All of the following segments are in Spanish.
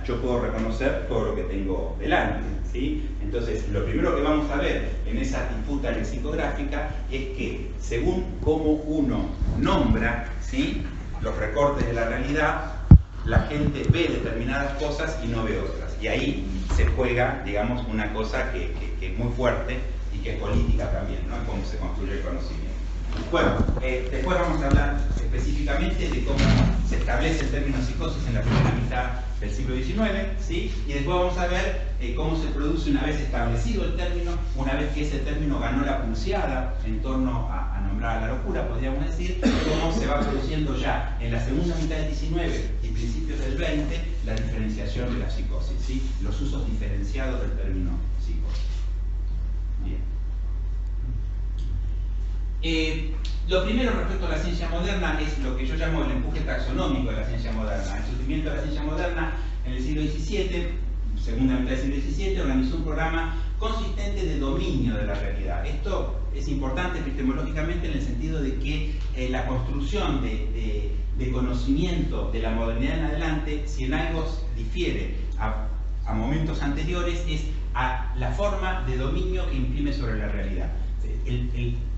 yo puedo reconocer todo lo que tengo delante, ¿sí? Entonces, lo primero que vamos a ver en esa disputa lexicográfica es que, según cómo uno nombra, ¿sí?, los recortes de la realidad, la gente ve determinadas cosas y no ve otras. Y ahí se juega, digamos, una cosa que es muy fuerte y que es política también, ¿no? Cómo se construye el conocimiento. Bueno, después vamos a hablar específicamente de cómo se establece el término psicosis en la primera mitad del siglo XIX, ¿sí? Y después vamos a ver cómo se produce una vez establecido el término, una vez que ese término ganó la pulseada en torno a nombrar a la locura, podríamos decir, cómo se va produciendo ya en la segunda mitad del XIX y principios del XX la diferenciación de la psicosis, ¿sí? Los usos diferenciados del término psicosis. Bien. Lo primero respecto a la ciencia moderna es lo que yo llamo el empuje taxonómico de la ciencia moderna. El surgimiento de la ciencia moderna en el siglo XVII, segunda mitad del siglo XVII, organizó un programa consistente de dominio de la realidad. Esto es importante epistemológicamente en el sentido de que la construcción de conocimiento de la modernidad en adelante, si en algo difiere a momentos anteriores, es a la forma de dominio que imprime sobre la realidad.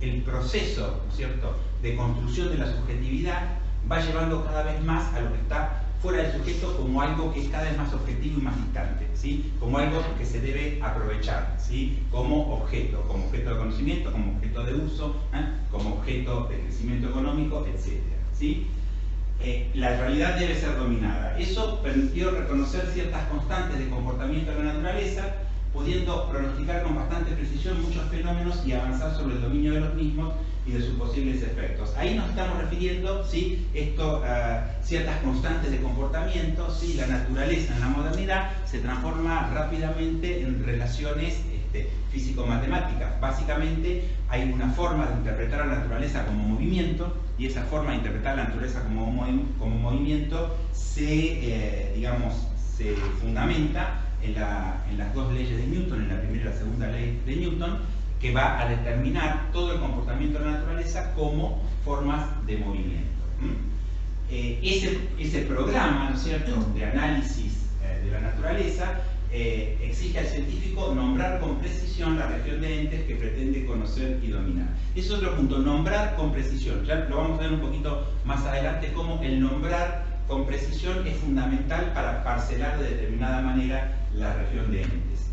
El proceso, ¿no es cierto?, de construcción de la subjetividad va llevando cada vez más a lo que está fuera del sujeto como algo que es cada vez más objetivo y más distante, ¿sí? Como algo que se debe aprovechar, ¿sí? Como objeto de conocimiento, como objeto de uso, como objeto de crecimiento económico, etc., ¿sí? La realidad debe ser dominada. Eso permitió reconocer ciertas constantes de comportamiento de la naturaleza, pudiendo pronosticar con bastante precisión muchos fenómenos y avanzar sobre el dominio de los mismos y de sus posibles efectos. Ahí nos estamos refiriendo, ¿sí?, ciertas constantes de comportamiento, ¿sí? La naturaleza en la modernidad se transforma rápidamente en relaciones físico-matemáticas. Básicamente hay una forma de interpretar a la naturaleza como movimiento, y esa forma de interpretar a la naturaleza como movimiento se fundamenta en las dos leyes de Newton, en la primera y la segunda ley de Newton, que va a determinar todo el comportamiento de la naturaleza como formas de movimiento. Ese programa, ¿no es cierto?, de análisis de la naturaleza exige al científico nombrar con precisión la región de entes que pretende conocer y dominar. Ese es otro punto, nombrar con precisión. Ya lo vamos a ver un poquito más adelante, cómo el nombrar con precisión es fundamental para parcelar de determinada manera la región de entes.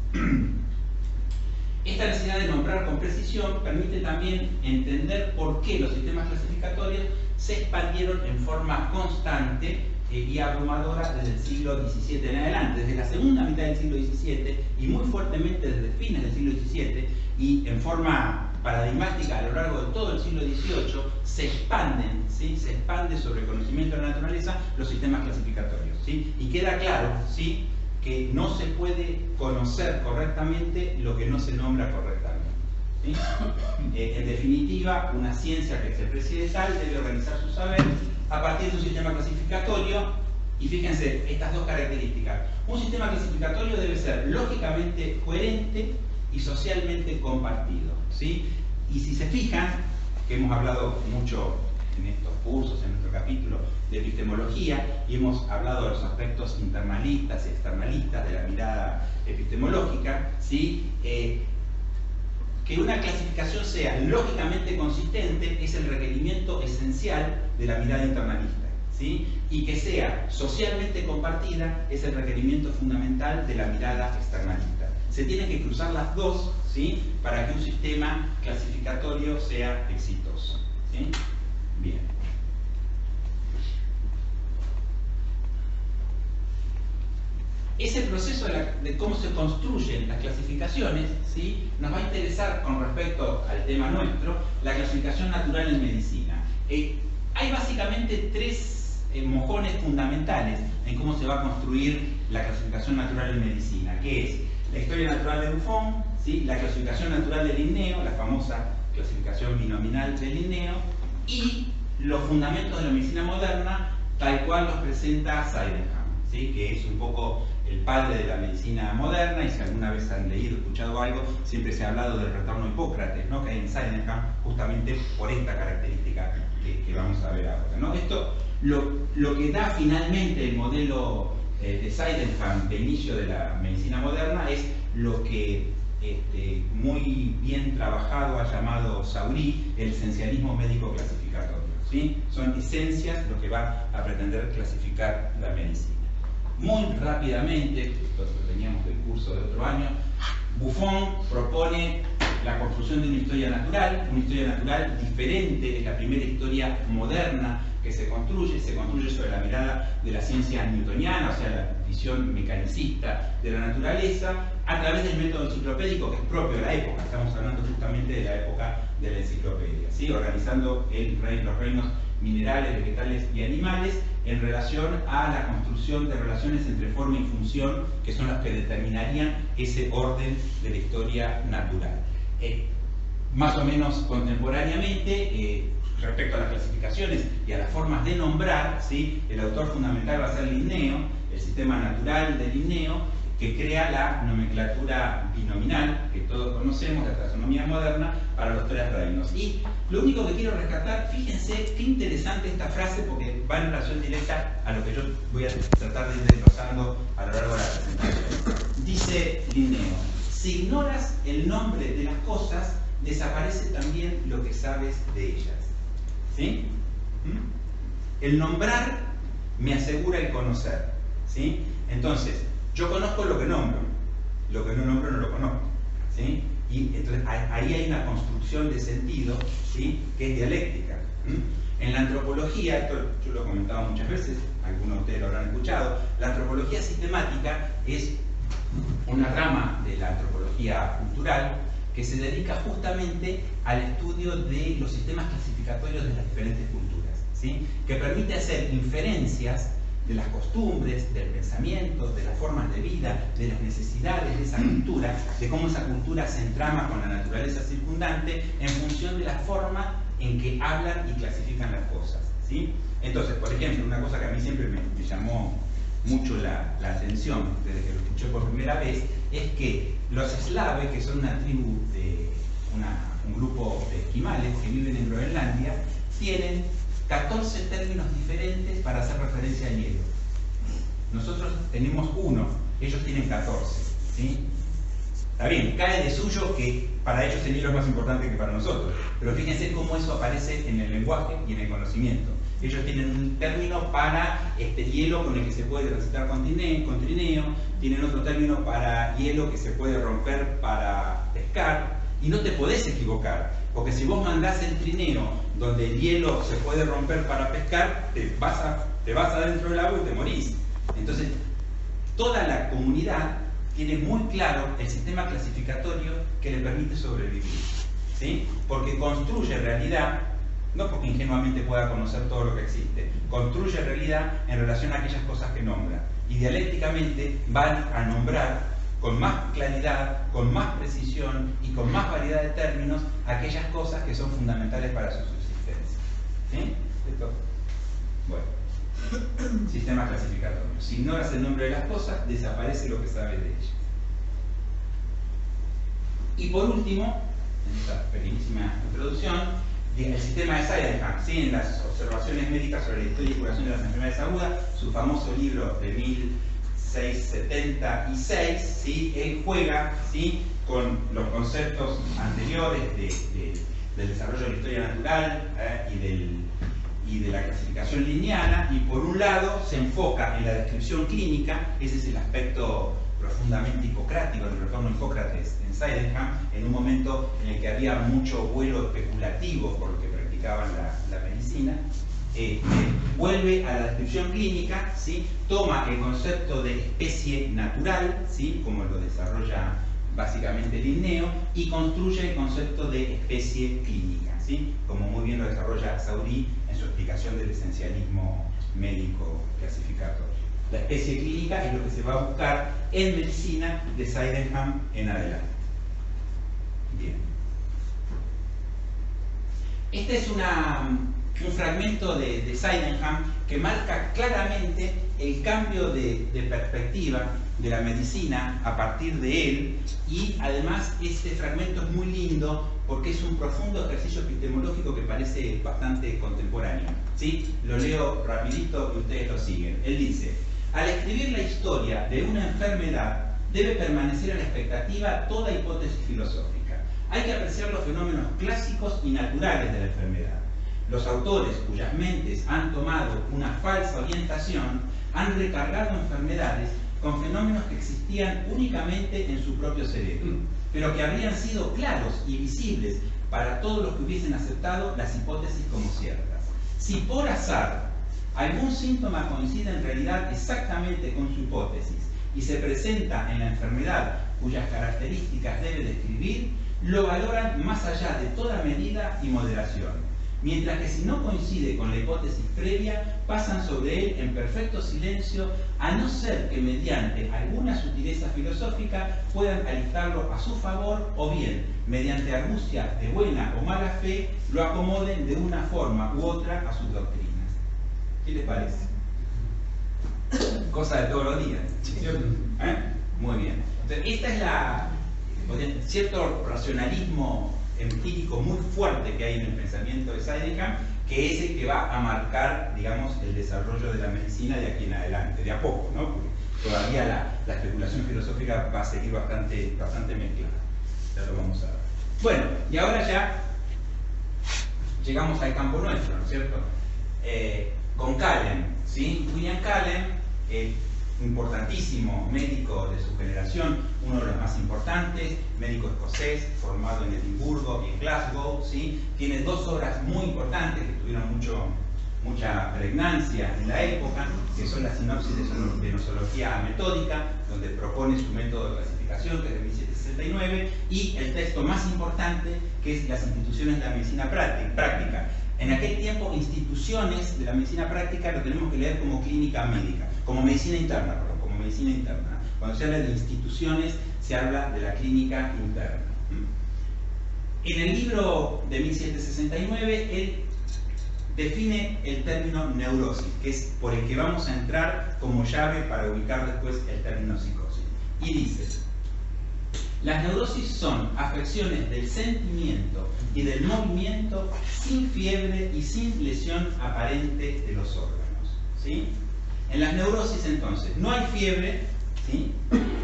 Esta necesidad de nombrar con precisión permite también entender por qué los sistemas clasificatorios se expandieron en forma constante y abrumadora desde el siglo XVII en adelante, desde la segunda mitad del siglo XVII y muy fuertemente desde fines del siglo XVII y en forma paradigmática a lo largo de todo el siglo XVIII, se expanden, ¿sí?, se expande sobre el conocimiento de la naturaleza los sistemas clasificatorios, ¿sí? Y queda claro, ¿sí?, que no se puede conocer correctamente lo que no se nombra correctamente, ¿sí? En definitiva, una ciencia que se precie de tal debe organizar su saber a partir de un sistema clasificatorio, y fíjense estas dos características. Un sistema clasificatorio debe ser lógicamente coherente y socialmente compartido, ¿sí? Y si se fijan, que hemos hablado mucho en estos cursos, en nuestro capítulo de epistemología, y hemos hablado de los aspectos internalistas y externalistas de la mirada epistemológica, ¿sí? Que una clasificación sea lógicamente consistente es el requerimiento esencial de la mirada internalista, ¿sí? Y que sea socialmente compartida es el requerimiento fundamental de la mirada externalista. Se tienen que cruzar las dos, ¿sí?, para que un sistema clasificatorio sea exitoso, ¿sí? Bien. Ese proceso de cómo se construyen las clasificaciones, ¿sí?, nos va a interesar con respecto al tema nuestro, la clasificación natural en medicina. Hay básicamente tres mojones fundamentales en cómo se va a construir la clasificación natural en medicina, que es la historia natural de Buffon, ¿sí?, la clasificación natural de Linneo, la famosa clasificación binominal de Linneo, y los fundamentos de la medicina moderna, tal cual los presenta Sydenham, ¿sí?, que es un poco el padre de la medicina moderna, y si alguna vez han leído o escuchado algo, siempre se ha hablado del retorno a Hipócrates, ¿no?, que hay en Sydenham, justamente por esta característica que vamos a ver ahora, ¿no? Esto, lo que da finalmente el modelo de Sydenham de inicio de la medicina moderna es lo que muy bien trabajado ha llamado Saury el esencialismo médico clasificatorio, ¿sí? Son esencias lo que va a pretender clasificar la medicina. Muy rápidamente, esto lo teníamos del curso de otro año, Buffon propone la construcción de una historia natural diferente, es la primera historia moderna que se construye sobre la mirada de la ciencia newtoniana, o sea, la visión mecanicista de la naturaleza, a través del método enciclopédico que es propio de la época. Estamos hablando justamente de la época de la enciclopedia, ¿sí? Organizando los reinos minerales, vegetales y animales en relación a la construcción de relaciones entre forma y función, que son las que determinarían ese orden de la historia natural. Más o menos contemporáneamente, respecto a las clasificaciones y a las formas de nombrar, ¿sí? El autor fundamental va a ser Linneo, el sistema natural de Linneo, que crea la nomenclatura binominal que todos conocemos, la taxonomía moderna, para los tres reinos. Y lo único que quiero rescatar, fíjense qué interesante esta frase, porque va en relación directa a lo que yo voy a tratar de ir desglosando a lo largo de la presentación. Dice Linneo: si ignoras el nombre de las cosas, desaparece también lo que sabes de ellas. ¿Sí? El nombrar me asegura el conocer, ¿sí? Entonces, yo conozco lo que nombro, lo que no nombro no lo conozco, ¿sí? Y entonces ahí hay una construcción de sentido, ¿sí? Que es dialéctica. En la antropología, esto yo lo he comentado muchas veces, algunos de ustedes lo habrán escuchado, la antropología sistemática es una rama de la antropología cultural que se dedica justamente al estudio de los sistemas clasificatorios de las diferentes culturas, ¿sí? Que permite hacer inferencias de las costumbres, del pensamiento, de las formas de vida, de las necesidades de esa cultura, de cómo esa cultura se entrama con la naturaleza circundante en función de la forma en que hablan y clasifican las cosas, ¿sí? Entonces, por ejemplo, una cosa que a mí siempre me llamó mucho la atención desde que lo escuché por primera vez, es que los eslaves, que son una tribu de un grupo de esquimales que viven en Groenlandia, tienen 14 términos diferentes para hacer referencia al hielo. Nosotros tenemos uno, ellos tienen 14, ¿sí? Está bien, cae de suyo que para ellos el hielo es más importante que para nosotros, pero fíjense cómo eso aparece en el lenguaje y en el conocimiento. Ellos tienen un término para hielo con el que se puede transitar con trineo, tienen otro término para hielo que se puede romper para pescar, y no te podés equivocar, porque si vos mandás el trineo donde el hielo se puede romper para pescar, te vas adentro del agua y te morís. Entonces, toda la comunidad tiene muy claro el sistema clasificatorio que le permite sobrevivir, ¿sí? Porque construye realidad, no porque ingenuamente pueda conocer todo lo que existe, construye realidad en relación a aquellas cosas que nombra. Y dialécticamente van a nombrar con más claridad, con más precisión y con más variedad de términos aquellas cosas que son fundamentales para su subsistencia. ¿Sí? ¿Esto? Bueno, sistema clasificatorio. Si ignoras el nombre de las cosas, desaparece lo que sabes de ellas. Y por último, en esta pequeñísima introducción, el sistema de Sydenham, ¿sí? En las observaciones médicas sobre la historia y curación de las enfermedades agudas, su famoso libro de 1676, ¿sí? Él juega, ¿sí? Con los conceptos anteriores del desarrollo de la historia natural y de la clasificación lineana, y por un lado se enfoca en la descripción clínica. Ese es el aspecto profundamente hipocrático del retorno de Hipócrates en Sydenham, en un momento en el que había mucho vuelo especulativo por lo que practicaban la medicina. Vuelve a la descripción clínica, ¿sí? Toma el concepto de especie natural, ¿sí? Como lo desarrolla básicamente Linneo, y construye el concepto de especie clínica, ¿sí? Como muy bien lo desarrolla Saury en su explicación del esencialismo médico clasificatorio. La especie clínica es lo que se va a buscar en medicina de Sydenham en adelante. Bien. Este es un fragmento de Sydenham que marca claramente el cambio de perspectiva de la medicina a partir de él, y además este fragmento es muy lindo porque es un profundo ejercicio epistemológico que parece bastante contemporáneo, ¿sí? Lo leo rapidito y ustedes lo siguen. Él dice: Al escribir la historia de una enfermedad, debe permanecer a la expectativa toda hipótesis filosófica. Hay que apreciar los fenómenos clásicos y naturales de la enfermedad. Los autores cuyas mentes han tomado una falsa orientación han recargado enfermedades con fenómenos que existían únicamente en su propio cerebro, pero que habrían sido claros y visibles para todos los que hubiesen aceptado las hipótesis como ciertas. Si por azar algún síntoma coincide en realidad exactamente con su hipótesis y se presenta en la enfermedad cuyas características debe describir, lo valoran más allá de toda medida y moderación. Mientras que si no coincide con la hipótesis previa, pasan sobre él en perfecto silencio, a no ser que mediante alguna sutileza filosófica puedan alistarlo a su favor, o bien, mediante argucia de buena o mala fe, lo acomoden de una forma u otra a sus doctrinas. ¿Qué les parece? Cosa de todos los días, ¿cierto? Muy bien. Entonces, esta es cierto racionalismo empírico muy fuerte que hay en el pensamiento de Seidenham, que es el que va a marcar, digamos, el desarrollo de la medicina de aquí en adelante, de a poco, ¿no? Porque todavía la especulación filosófica va a seguir bastante mezclada. Ya lo vamos a ver. Bueno, y ahora ya llegamos al campo nuestro, ¿no es cierto? Con Cullen, ¿sí? William Cullen, importantísimo médico de su generación, uno de los más importantes, médico escocés, formado en Edimburgo y en Glasgow, ¿sí? Tiene dos obras muy importantes que tuvieron mucha pregnancia en la época, que son la sinopsis de nosología metódica, donde propone su método de clasificación, que es de 1769, y el texto más importante, que es las instituciones de la medicina práctica. En aquel tiempo, instituciones de la medicina práctica lo tenemos que leer como clínica médica, como medicina interna, perdón, como medicina interna. Cuando se habla de instituciones, se habla de la clínica interna. En el libro de 1769, él define el término neurosis, que es por el que vamos a entrar como llave para ubicar después el término psicosis. Y dice: las neurosis son afecciones del sentimiento y del movimiento sin fiebre y sin lesión aparente de los órganos, ¿sí? En las neurosis, entonces, no hay fiebre, ¿sí?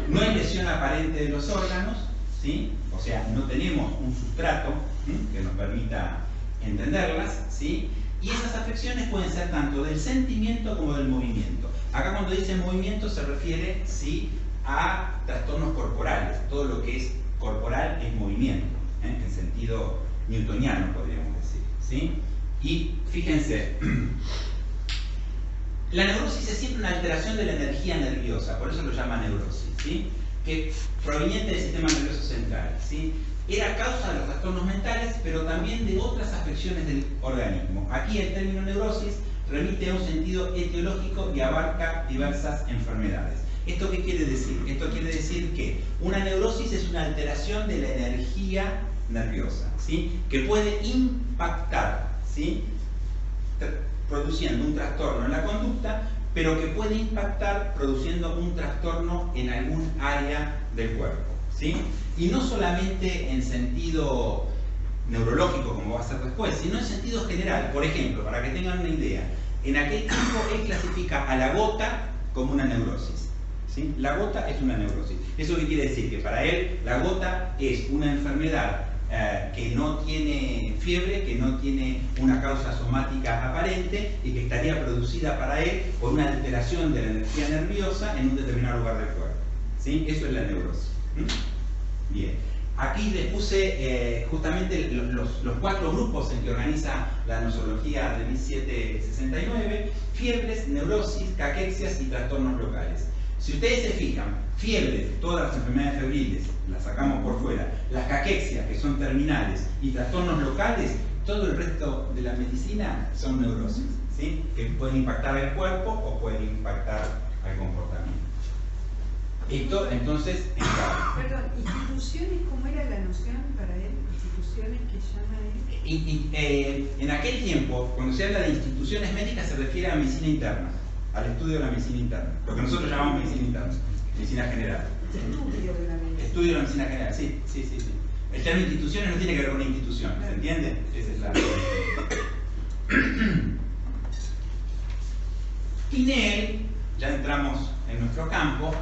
No hay lesión aparente de los órganos, ¿sí? O sea, no tenemos un sustrato, ¿sí?, que nos permita entenderlas, ¿sí? Y esas afecciones pueden ser tanto del sentimiento como del movimiento. Acá cuando dice movimiento se refiere, ¿sí?, a trastornos corporales. Todo lo que es corporal es movimiento, en sentido newtoniano, podríamos decir, ¿sí? Y fíjense, la neurosis es siempre una alteración de la energía nerviosa, por eso lo llama neurosis, ¿sí?, que proveniente del sistema nervioso central, ¿sí? Era causa de los trastornos mentales, pero también de otras afecciones del organismo. Aquí el término neurosis remite a un sentido etiológico y abarca diversas enfermedades. ¿Esto qué quiere decir? Esto quiere decir que una neurosis es una alteración de la energía nerviosa, ¿sí?, que puede impactar, ¿sí?, produciendo un trastorno en la conducta, pero que puede impactar produciendo un trastorno en algún área del cuerpo, ¿sí? Y no solamente en sentido neurológico, como va a ser después, sino en sentido general. Por ejemplo, para que tengan una idea, en aquel tiempo él clasifica a la gota como una neurosis, ¿sí? La gota es una neurosis. ¿Eso qué quiere decir? Que para él la gota es una enfermedad que no tiene fiebre, que no tiene una causa somática aparente y que estaría producida para él por una alteración de la energía nerviosa en un determinado lugar del cuerpo, ¿sí? Eso es la neurosis. Bien. Aquí les puse justamente los 4 grupos en que organiza la nosología de 1769: fiebres, neurosis, caquexias y trastornos locales. Si ustedes se fijan, fiebre, todas las enfermedades febriles, las sacamos por fuera, las caquexias, que son terminales, y trastornos locales, todo el resto de la medicina son neurosis, ¿sí?, que pueden impactar al cuerpo o pueden impactar al comportamiento. Esto, entonces, Perdón, instituciones, ¿cómo era la noción para él? Instituciones que llama él. En aquel tiempo, cuando se habla de instituciones médicas, se refiere a medicina interna, al estudio de la medicina interna, lo que nosotros llamamos medicina interna, medicina general. Estudio de la medicina. Estudio de la medicina general, sí. El término instituciones no tiene que ver con una institución, ¿se entiende? Esa es la... Tinel ya entramos en nuestro campo,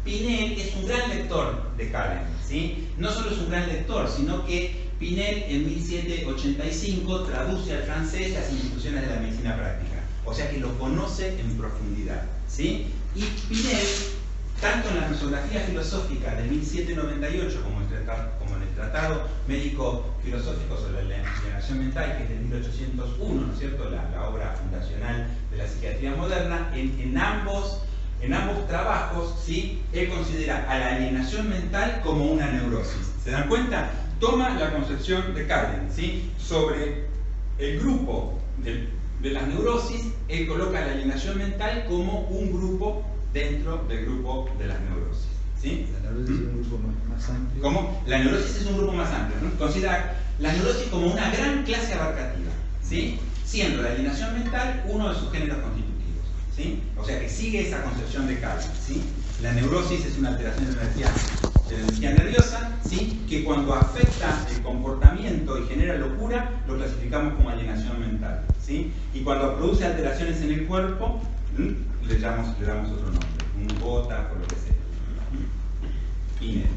Pinel es un gran lector de Kahneman, ¿sí? No solo es un gran lector, sino que Pinel en 1785 traduce al francés las instituciones de la medicina práctica, o sea que lo conoce en profundidad, ¿sí? Y Pinel, tanto en la nosografía filosófica de 1798 como en el Tratado Médico Filosófico sobre la alienación mental, que es de 1801, ¿no es cierto?, la obra fundacional de la psiquiatría moderna, en ambos trabajos, ¿sí?, él considera a la alienación mental como una neurosis. ¿Se dan cuenta? Toma la concepción de Kahneman, ¿sí?, sobre el grupo de las neurosis, él coloca la alienación mental como un grupo dentro del grupo de las neurosis, ¿sí? La neurosis es un grupo más amplio. ¿Cómo? La neurosis es un grupo más amplio, ¿no? Considera la neurosis como una gran clase abarcativa, ¿sí?, siendo la alienación mental uno de sus géneros constitutivos, ¿sí? O sea que sigue esa concepción de Kahneman, ¿sí? La neurosis es una alteración de la energía nerviosa, ¿sí?, que cuando afecta el comportamiento y genera locura, lo clasificamos como alienación mental, ¿sí? Y cuando produce alteraciones en el cuerpo, le damos otro nombre, un gota o lo que sea. Pinel.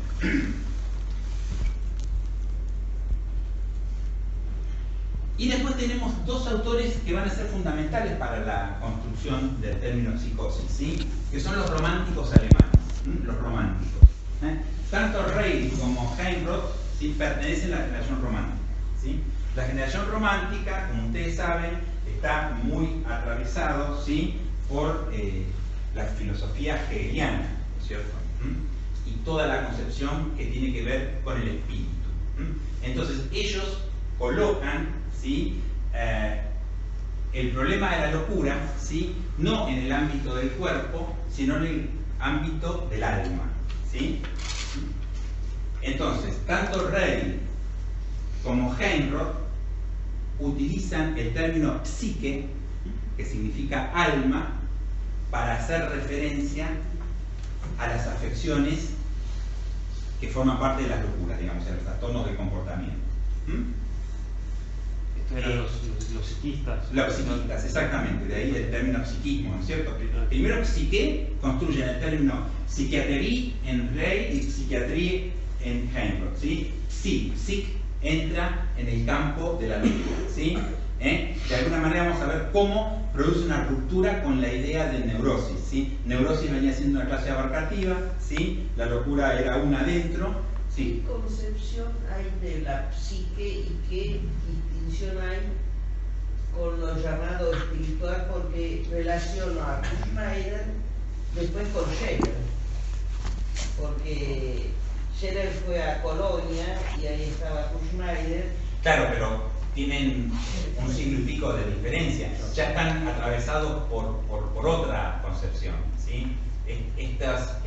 Y después tenemos dos autores que van a ser fundamentales para la construcción del término psicosis, ¿sí?, que son los románticos alemanes, los románticos. Tanto Reil como Heinroth, ¿sí?, pertenecen a la generación romántica, ¿sí? La generación romántica, como ustedes saben, está muy atravesado, ¿sí?, por la filosofía hegeliana, ¿no es cierto? Y toda la concepción que tiene que ver con el espíritu. Entonces ellos colocan, ¿sí?, el problema de la locura, ¿sí?, no en el ámbito del cuerpo, sino en el ámbito del alma, ¿sí? Entonces, tanto Reil como Heinroth utilizan el término psique, que significa alma, para hacer referencia a las afecciones que forman parte de las locuras, digamos, a los trastornos del comportamiento. Estos eran los psiquistas. Los psiquistas, exactamente, de ahí el término psiquismo, ¿no es cierto? Primero psique construyen el término psiquiatría en Reil y psiquiatría en Heinroth, ¿sí? Psic entra en el campo de la locura, ¿sí? De alguna manera vamos a ver cómo produce una ruptura con la idea de neurosis, ¿sí? Neurosis venía siendo una clase abarcativa, ¿sí? La locura era una adentro, ¿sí? ¿Qué concepción hay de la psique y qué distinción hay con lo llamado espiritual? Porque relaciono a Kuschneider después con Scherer, porque Scherer fue a Colonia y ahí estaba Kuschneider. Claro, pero tienen un siglo y pico de diferencia, ya están atravesados por otra concepción, ¿sí? Estos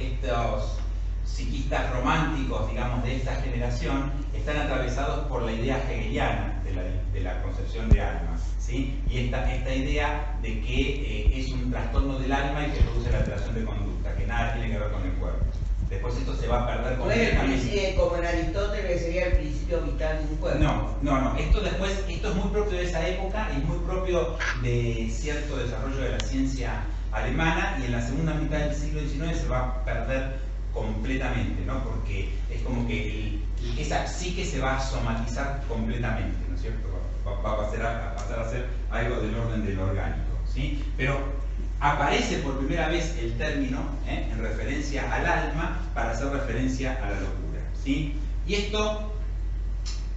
psiquistas románticos, digamos, de esta generación, están atravesados por la idea hegeliana de la concepción de alma, ¿sí? Y esta idea de que es un trastorno del alma y que produce la alteración de conducta, que nada tiene que ver con el cuerpo. Después esto se va a perder completamente. Como en Aristóteles sería el principio vital de un cuerpo. No. Esto es muy propio de esa época, es muy propio de cierto desarrollo de la ciencia alemana, y en la segunda mitad del siglo XIX se va a perder completamente, ¿no? Porque es como que esa psique se va a somatizar completamente, ¿no es cierto? Va a pasar a ser algo del orden del orgánico, ¿sí? Pero aparece por primera vez el término en referencia al alma para hacer referencia a la locura, ¿sí? Y esto,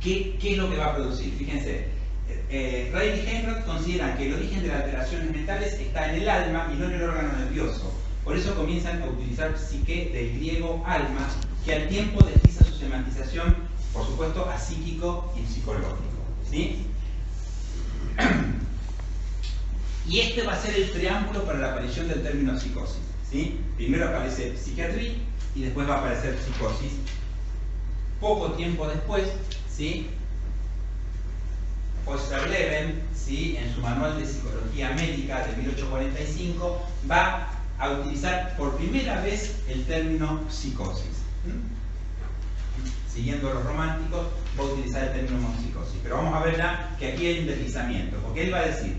¿qué es lo que va a producir? Fíjense, Reil y Heinroth consideran que el origen de las alteraciones mentales está en el alma y no en el órgano nervioso. Por eso comienzan a utilizar psique del griego alma, que al tiempo desliza su semantización, por supuesto, a psíquico y psicológico, ¿sí? Y este va a ser el preámbulo para la aparición del término psicosis, ¿sí? Primero aparece psiquiatría y después va a aparecer psicosis. Poco tiempo después, ¿sí?, Osterleben, ¿sí?, en su manual de psicología médica de 1845, va a utilizar por primera vez el término psicosis. Siguiendo a los románticos, va a utilizar el término psicosis. Pero vamos a ver ya que aquí hay un deslizamiento, porque él va a decir: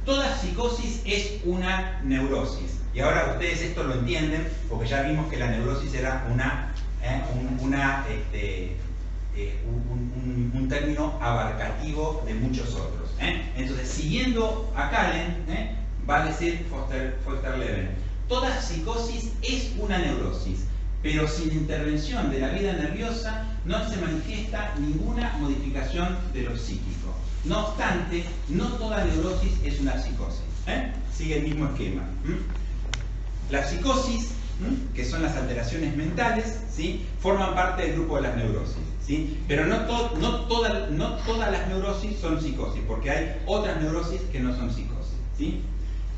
toda psicosis es una neurosis, Y ahora ustedes esto lo entienden porque ya vimos que la neurosis era un término abarcativo de muchos otros. Entonces, siguiendo a Callen, va a decir Foster-Leven, toda psicosis es una neurosis, pero sin intervención de la vida nerviosa no se manifiesta ninguna modificación de lo psíquico. No obstante, no toda neurosis es una psicosis. Sigue el mismo esquema. La psicosis, que son las alteraciones mentales, ¿sí?, forman parte del grupo de las neurosis, ¿sí? Pero no todas las neurosis son psicosis, porque hay otras neurosis que no son psicosis, ¿sí?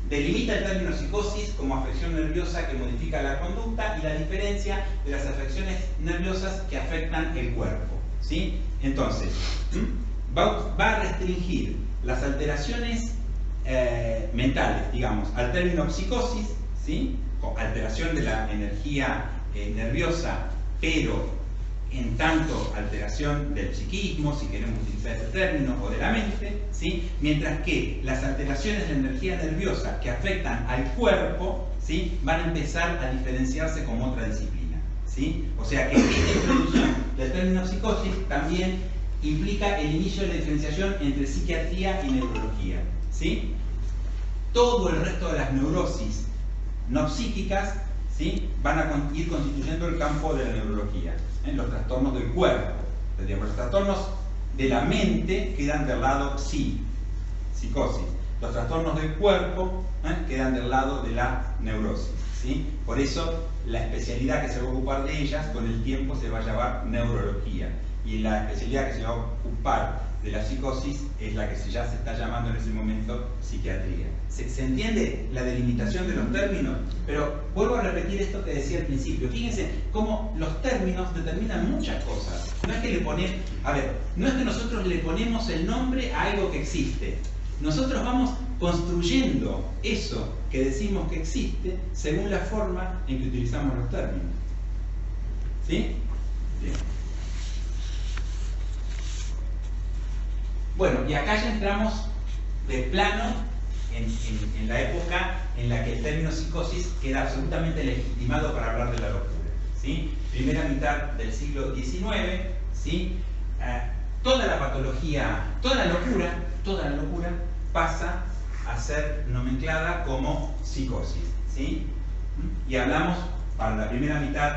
Delimita el término psicosis como afección nerviosa que modifica la conducta y la diferencia de las afecciones nerviosas que afectan el cuerpo, ¿sí? Entonces, va a restringir las alteraciones mentales, digamos, al término psicosis, ¿sí?, o alteración de la energía nerviosa, pero en tanto alteración del psiquismo, si queremos utilizar ese término, o de la mente, ¿sí?, mientras que las alteraciones de la energía nerviosa que afectan al cuerpo, ¿sí?, van a empezar a diferenciarse como otra disciplina, ¿sí? O sea que esta introducción del término psicosis también implica el inicio de la diferenciación entre psiquiatría y neurología, ¿sí? Todo el resto de las neurosis no psíquicas, ¿sí?, van a ir constituyendo el campo de la neurología. Los trastornos del cuerpo, los trastornos de la mente quedan del lado psicosis. Los trastornos del cuerpo quedan del lado de la neurosis, ¿sí? Por eso la especialidad que se va a ocupar de ellas con el tiempo se va a llamar neurología, y la especialidad que se va a ocupar de la psicosis es la que ya se está llamando en ese momento psiquiatría. ¿Se entiende la delimitación de los términos? Pero vuelvo a repetir esto que decía al principio. Fíjense cómo los términos determinan muchas cosas. No es que no es que nosotros le ponemos el nombre a algo que existe. Nosotros vamos construyendo eso que decimos que existe según la forma en que utilizamos los términos. ¿Sí? Bien. Bueno, y acá ya entramos de plano en la época en la que el término psicosis queda absolutamente legitimado para hablar de la locura, ¿sí? Primera mitad del siglo XIX, ¿sí? Toda la patología, toda la locura pasa a ser nomenclada como psicosis, ¿sí? Y hablamos para la primera mitad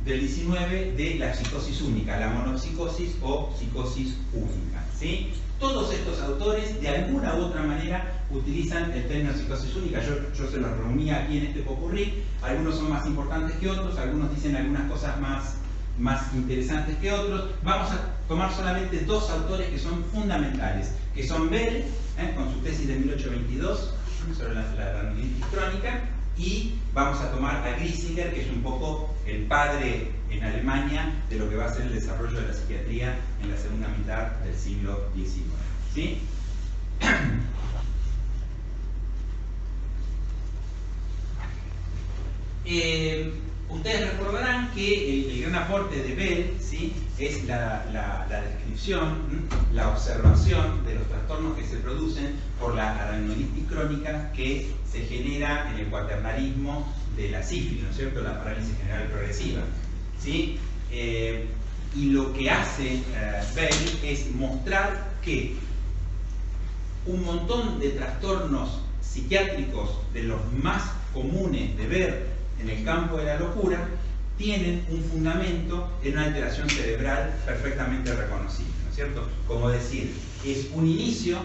del 19 de la psicosis única, la monopsicosis o psicosis única, ¿sí? Todos estos autores de alguna u otra manera utilizan el término psicosis única. Yo se los reuní aquí en este popurrí. Algunos son más importantes que otros, algunos dicen algunas cosas más interesantes que otros. Vamos a tomar solamente dos autores que son fundamentales, que son Bell, con su tesis de 1822 sobre la neurolitis crónica, y vamos a tomar a Griesinger, que es un poco el padre en Alemania de lo que va a ser el desarrollo de la psiquiatría en la segunda mitad del siglo XIX, ¿sí? Ustedes recordarán que el gran aporte de Bell, ¿sí?, es la descripción, la observación de los trastornos que se producen por la aracnoiditis crónica que se genera en el cuaternarismo de la sífilis, ¿no es cierto?, la parálisis general progresiva, ¿sí? Y lo que hace Bell es mostrar que un montón de trastornos psiquiátricos de los más comunes de ver en el campo de la locura tienen un fundamento en una alteración cerebral perfectamente reconocible, ¿no es cierto? Como decir, es un inicio,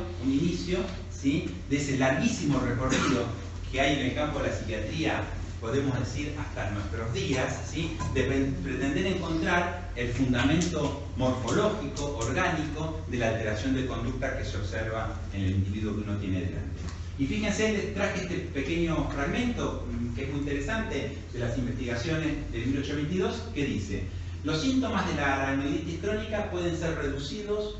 ¿sí?, de ese larguísimo recorrido que hay en el campo de la psiquiatría, podemos decir hasta nuestros días, ¿sí?, de pretender encontrar el fundamento morfológico, orgánico, de la alteración de conducta que se observa en el individuo que uno tiene delante. Y fíjense, les traje este pequeño fragmento que es muy interesante de las investigaciones de 1822, que dice: los síntomas de la aracnoiditis crónica pueden ser reducidos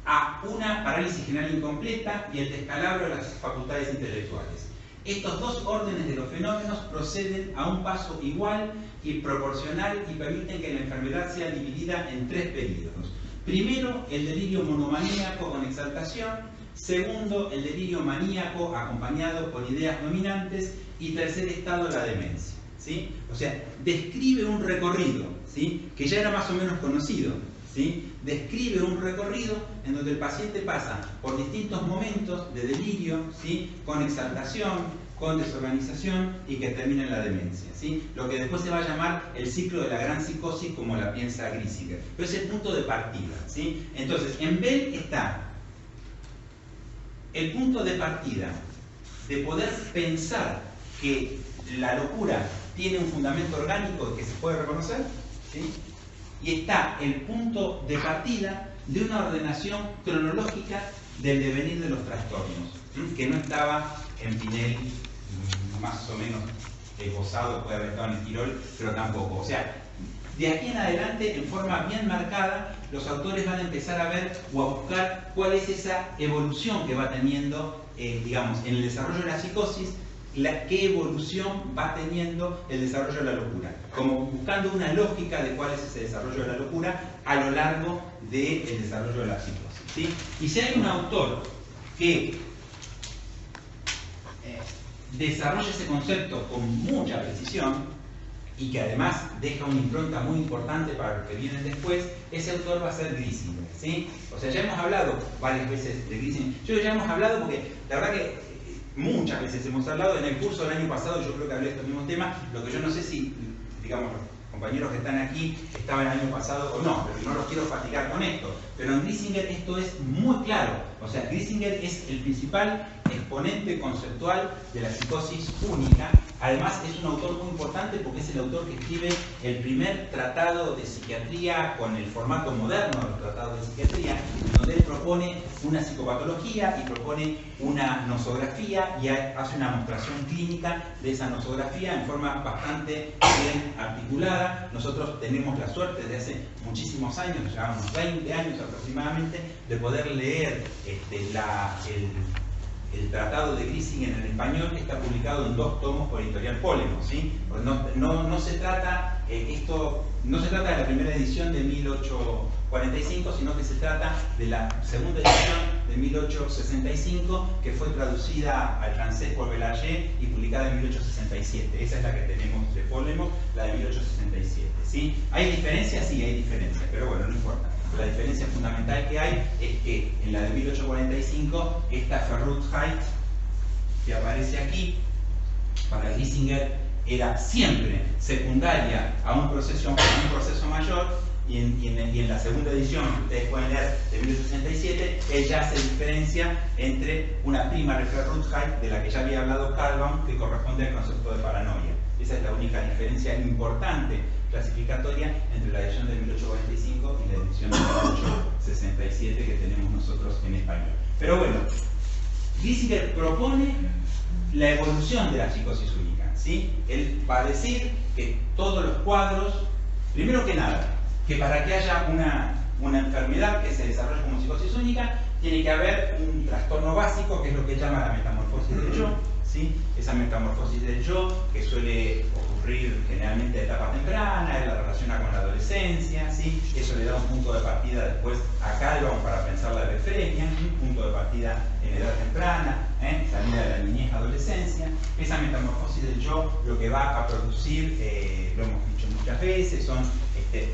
a una parálisis general incompleta y el descalabro de las facultades intelectuales. Estos dos órdenes de los fenómenos proceden a un paso igual y proporcional y permiten que la enfermedad sea dividida en tres periodos. Primero, el delirio monomaníaco con exaltación, Segundo, el delirio maníaco acompañado por ideas dominantes. Y tercer estado, la demencia, ¿sí? O sea, describe un recorrido, ¿sí? Que ya era más o menos conocido, ¿sí? Describe un recorrido en donde el paciente pasa por distintos momentos de delirio, ¿sí? Con exaltación, con desorganización y que termina en la demencia, ¿sí? Lo que después se va a llamar el ciclo de la gran psicosis, como la piensa Grisinger. Pero es el punto de partida, ¿sí? Entonces, en Bell está el punto de partida de poder pensar que la locura tiene un fundamento orgánico que se puede reconocer, ¿sí? Y está el punto de partida de una ordenación cronológica del devenir de los trastornos, ¿sí? Que no estaba en Pinel, más o menos esbozado, puede haber estado en Esquirol, pero tampoco. O sea, de aquí en adelante, en forma bien marcada, los autores van a empezar a ver o a buscar cuál es esa evolución que va teniendo, digamos, en el desarrollo de la psicosis, qué evolución va teniendo el desarrollo de la locura, como buscando una lógica de cuál es ese desarrollo de la locura a lo largo del desarrollo de la psicosis, ¿sí? Y si hay un autor que desarrolla ese concepto con mucha precisión y que además deja una impronta muy importante para los que vienen después, ese autor va a ser Grisinger, ¿sí? O sea, ya hemos hablado varias veces de Grisinger. Yo ya hemos hablado porque la verdad que muchas veces hemos hablado. En el curso del año pasado yo creo que hablé de estos mismos temas. Lo que yo no sé si, digamos, los compañeros que están aquí estaban el año pasado o no, pero no los quiero fatigar con esto. Pero en Grisinger esto es muy claro. O sea, Grisinger es el principal exponente conceptual de la psicosis única. Además es un autor muy importante porque es el autor que escribe el primer tratado de psiquiatría con el formato moderno de los tratados de psiquiatría, donde él propone una psicopatología y propone una nosografía y hace una mostración clínica de esa nosografía en forma bastante bien articulada. Nosotros tenemos la suerte de hace muchísimos años, llevamos 20 años aproximadamente, de poder leer el tratado de Grisinger en español, que está publicado en 2 tomos por Editorial Polemo, ¿sí? No se trata no se trata de la primera edición de 1845, sino que se trata de la segunda edición de 1865, que fue traducida al francés por Belanger y publicada en 1867. Esa es la que tenemos de Polemo, la de 1867, ¿sí? ¿Hay diferencias? Sí, hay diferencias, pero bueno, no importa. La diferencia fundamental que hay es que en la de 1845, esta Verrücktheit que aparece aquí, para Grisinger era siempre secundaria a un proceso mayor, y en la segunda edición, que ustedes pueden leer, de 1867, ella hace diferencia entre una prima Verrücktheit, de la que ya había hablado Calvin, que corresponde al concepto de paranoia. Esa es la única diferencia importante clasificatoria entre la edición de 1845 y la edición de 1867 que tenemos nosotros en español. Pero bueno, Grisinger propone la evolución de la psicosis única, ¿sí? Él va a decir que todos los cuadros, primero que nada, que para que haya una enfermedad que se desarrolle como psicosis única, tiene que haber un trastorno básico, que es lo que llama la metamorfosis del yo, ¿sí? Esa metamorfosis del yo, que suele ocurrir generalmente a etapa temprana, él la relaciona con la adolescencia, ¿sí? Eso le da un punto de partida después a Calvin para pensar la befrenia, un punto de partida en edad temprana, salida de la niñez a adolescencia. Esa metamorfosis del yo lo que va a producir, lo hemos dicho muchas veces, son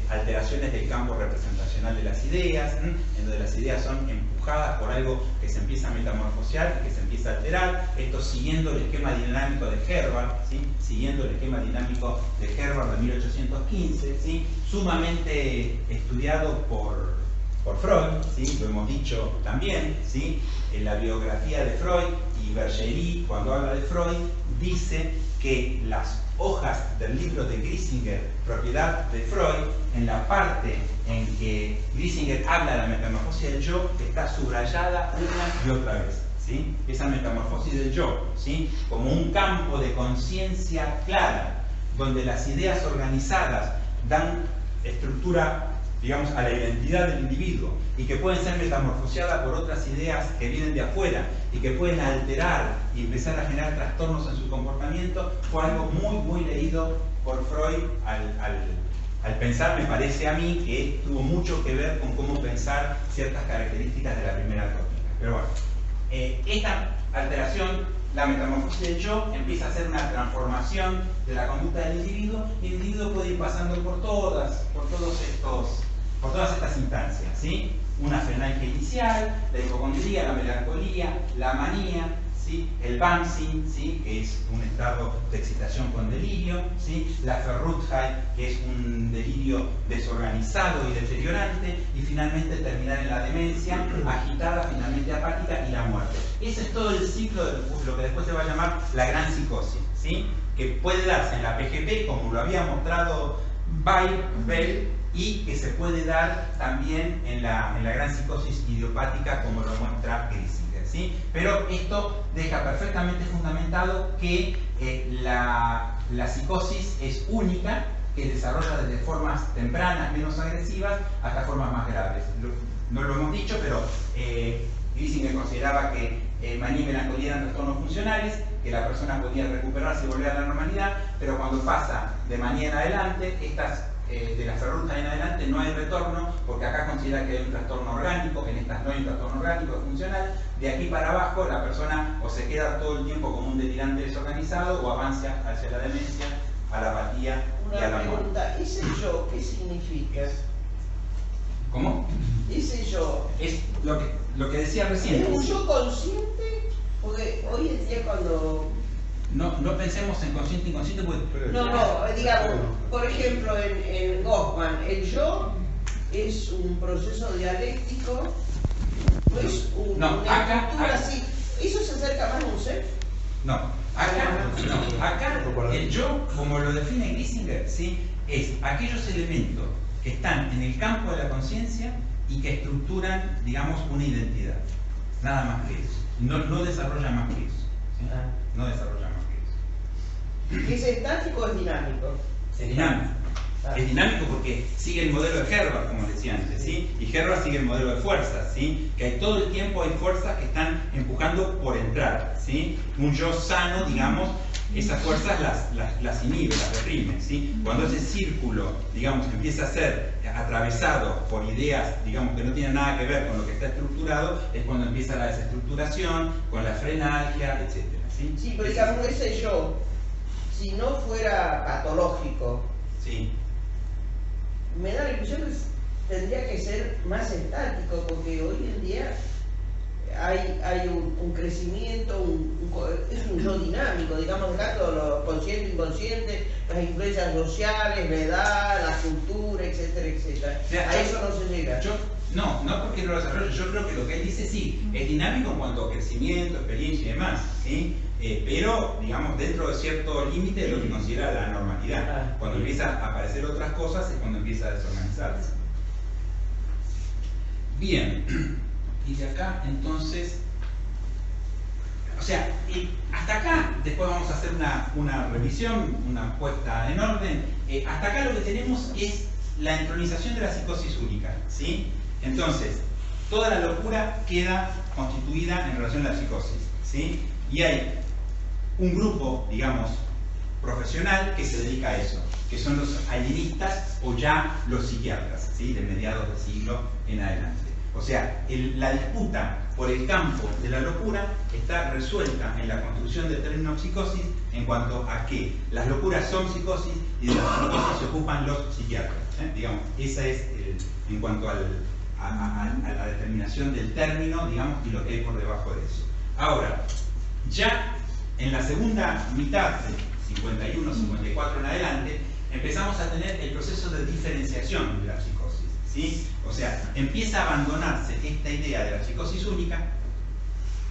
alteraciones del campo representacional de las ideas, en donde las ideas son empujadas por algo que se empieza a metamorfosear y que se empieza a alterar. Esto siguiendo el esquema dinámico de Herbart, ¿sí? Siguiendo el esquema dinámico de Herbart de 1815, ¿sí? Sumamente estudiado por Freud, ¿sí? Lo hemos dicho también, ¿sí? En la biografía de Freud, y Bergeri, cuando habla de Freud, dice que las hojas del libro de Grisinger, propiedad de Freud, en la parte en que Grisinger habla de la metamorfosis del yo, está subrayada una y otra vez, ¿sí? Esa metamorfosis del yo, ¿sí? Como un campo de conciencia clara, donde las ideas organizadas dan estructura, digamos, a la identidad del individuo, y que pueden ser metamorfoseadas por otras ideas que vienen de afuera y que pueden alterar y empezar a generar trastornos en su comportamiento, fue algo muy leído por Freud al pensar, me parece a mí, que tuvo mucho que ver con cómo pensar ciertas características de la primera tónica. Pero bueno, esta alteración, la metamorfosis del yo, empieza a ser una transformación de la conducta del individuo, y el individuo puede ir pasando por todas estas instancias, ¿sí? Una frenalgia inicial, la hipocondría, la melancolía, la manía, ¿sí? El bouncing, ¿sí? Que es un estado de excitación con delirio, ¿sí? La Verrücktheit, que es un delirio desorganizado y deteriorante, y finalmente terminar en la demencia, agitada, finalmente apática, y la muerte. Ese es todo el ciclo de lo que después se va a llamar la gran psicosis, ¿sí? Que puede darse en la PGP, como lo había mostrado Bell, y que se puede dar también en la gran psicosis idiopática, como lo muestra Griesinger, ¿sí? Pero esto deja perfectamente fundamentado que la psicosis es única, que desarrolla desde formas tempranas, menos agresivas, hasta formas más graves. No lo hemos dicho, pero Griesinger consideraba que manía y melancolía eran trastornos funcionales, que la persona podía recuperarse y volver a la normalidad, pero cuando pasa de manía en adelante, de la Verrücktheit en adelante no hay retorno, porque acá considera que hay un trastorno orgánico, en estas no hay un trastorno orgánico funcional. De aquí para abajo la persona o se queda todo el tiempo como un delirante desorganizado o avanza hacia la demencia, a la apatía y a la muerte. Una pregunta, ¿ese yo qué significa? ¿Cómo? Ese yo. Es lo que decía recién. ¿Es un yo consciente? Porque hoy en día cuando... No pensemos en consciente e inconsciente, porque... No, digamos, por ejemplo, en Goffman, el yo es un proceso dialéctico, no es una estructura así. ¿Eso se acerca más a un ser? No, acá el yo, como lo define Griesinger, ¿sí? Es aquellos elementos que están en el campo de la conciencia y que estructuran, digamos, una identidad. Nada más que eso. No desarrolla más que eso, ¿sí? No desarrolla más que eso. ¿Es estático o es dinámico? Es dinámico. Es dinámico porque sigue el modelo de Herbart, como decía antes, ¿sí? Y Herbart sigue el modelo de fuerzas, ¿sí? Que todo el tiempo hay fuerzas que están empujando por entrar, ¿sí? Un yo sano, digamos, esas fuerzas las inhibe, las reprime, ¿sí? Cuando ese círculo, digamos, empieza a ser atravesado por ideas, digamos, que no tienen nada que ver con lo que está estructurado, es cuando empieza la desestructuración, con la frenalgia, etc. ¿sí? Sí, pero digamos, ese yo, si no fuera patológico, sí, me da la impresión que tendría que ser más estático, porque hoy en día hay un crecimiento, es un yo dinámico, digamos, dejando lo consciente, inconsciente, las influencias sociales, la edad, la cultura, etcétera, etcétera. O sea, a eso no se llega. No porque no lo desarrolle, yo creo que lo que él dice sí, es dinámico en cuanto a crecimiento, experiencia y demás, ¿sí? Pero, digamos, dentro de cierto límite de lo que considera la normalidad. Cuando empiezan a aparecer otras cosas es cuando empieza a desorganizarse. Bien, y de acá entonces, o sea, hasta acá, después vamos a hacer una revisión, una puesta en orden. Hasta acá lo que tenemos es la entronización de la psicosis única, ¿sí? Entonces, toda la locura queda constituida en relación a la psicosis, ¿sí? Y hay un grupo, digamos, profesional que se dedica a eso, que son los alienistas o ya los psiquiatras, ¿sí? De mediados del siglo en adelante. O sea, la disputa por el campo de la locura está resuelta en la construcción del término psicosis en cuanto a que las locuras son psicosis y de las psicosis se ocupan los psiquiatras. Digamos, esa es en cuanto a la determinación del término, digamos, y lo que hay por debajo de eso. Ahora, ya en la segunda mitad de 51, 54 en adelante, empezamos a tener el proceso de diferenciación de la psicosis, ¿sí? O sea, empieza a abandonarse esta idea de la psicosis única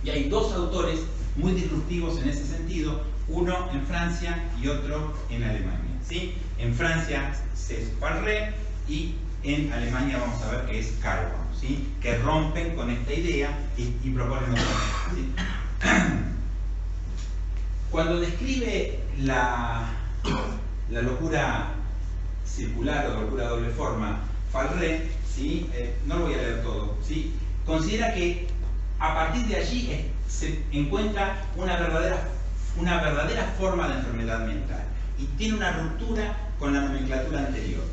y hay dos autores muy disruptivos en ese sentido, uno en Francia y otro en Alemania, ¿sí? En Francia es Farré y en Alemania vamos a ver que es Carwan, ¿sí? Que rompen con esta idea y proponen otra cosa, ¿sí? Cuando describe la locura circular o locura doble forma, Farré, ¿sí? No lo voy a leer todo, ¿sí? Considera que a partir de allí se encuentra una verdadera forma de enfermedad mental y tiene una ruptura con la nomenclatura anterior.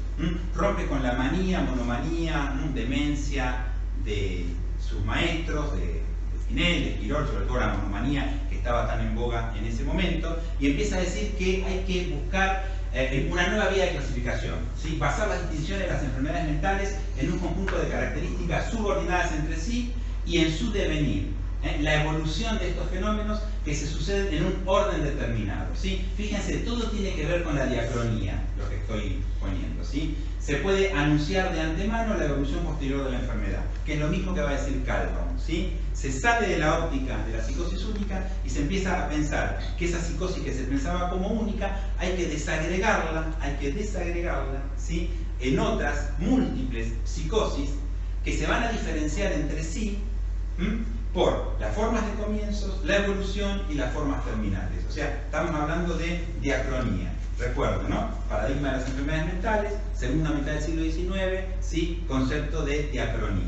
Rompe con la manía, monomanía, demencia de sus maestros, Spinelli, Esquirol, sobre todo la monomanía que estaba tan en boga en ese momento, y empieza a decir que hay que buscar una nueva vía de clasificación, ¿sí? Basar las distinciones de las enfermedades mentales en un conjunto de características subordinadas entre sí y en su devenir, la evolución de estos fenómenos que se suceden en un orden determinado, ¿sí? Fíjense, todo tiene que ver con la diacronía, lo que estoy poniendo, ¿sí? Se puede anunciar de antemano la evolución posterior de la enfermedad, que es lo mismo que va a decir Calhoun, ¿sí? Se sale de la óptica de la psicosis única y se empieza a pensar que esa psicosis que se pensaba como única hay que desagregarla, ¿sí? En otras múltiples psicosis que se van a diferenciar entre sí por las formas de comienzos, la evolución y las formas terminales. O sea, estamos hablando de diacronía. Recuerdo, ¿no? Paradigma de las enfermedades mentales, segunda mitad del siglo XIX, ¿sí? Concepto de diacronía.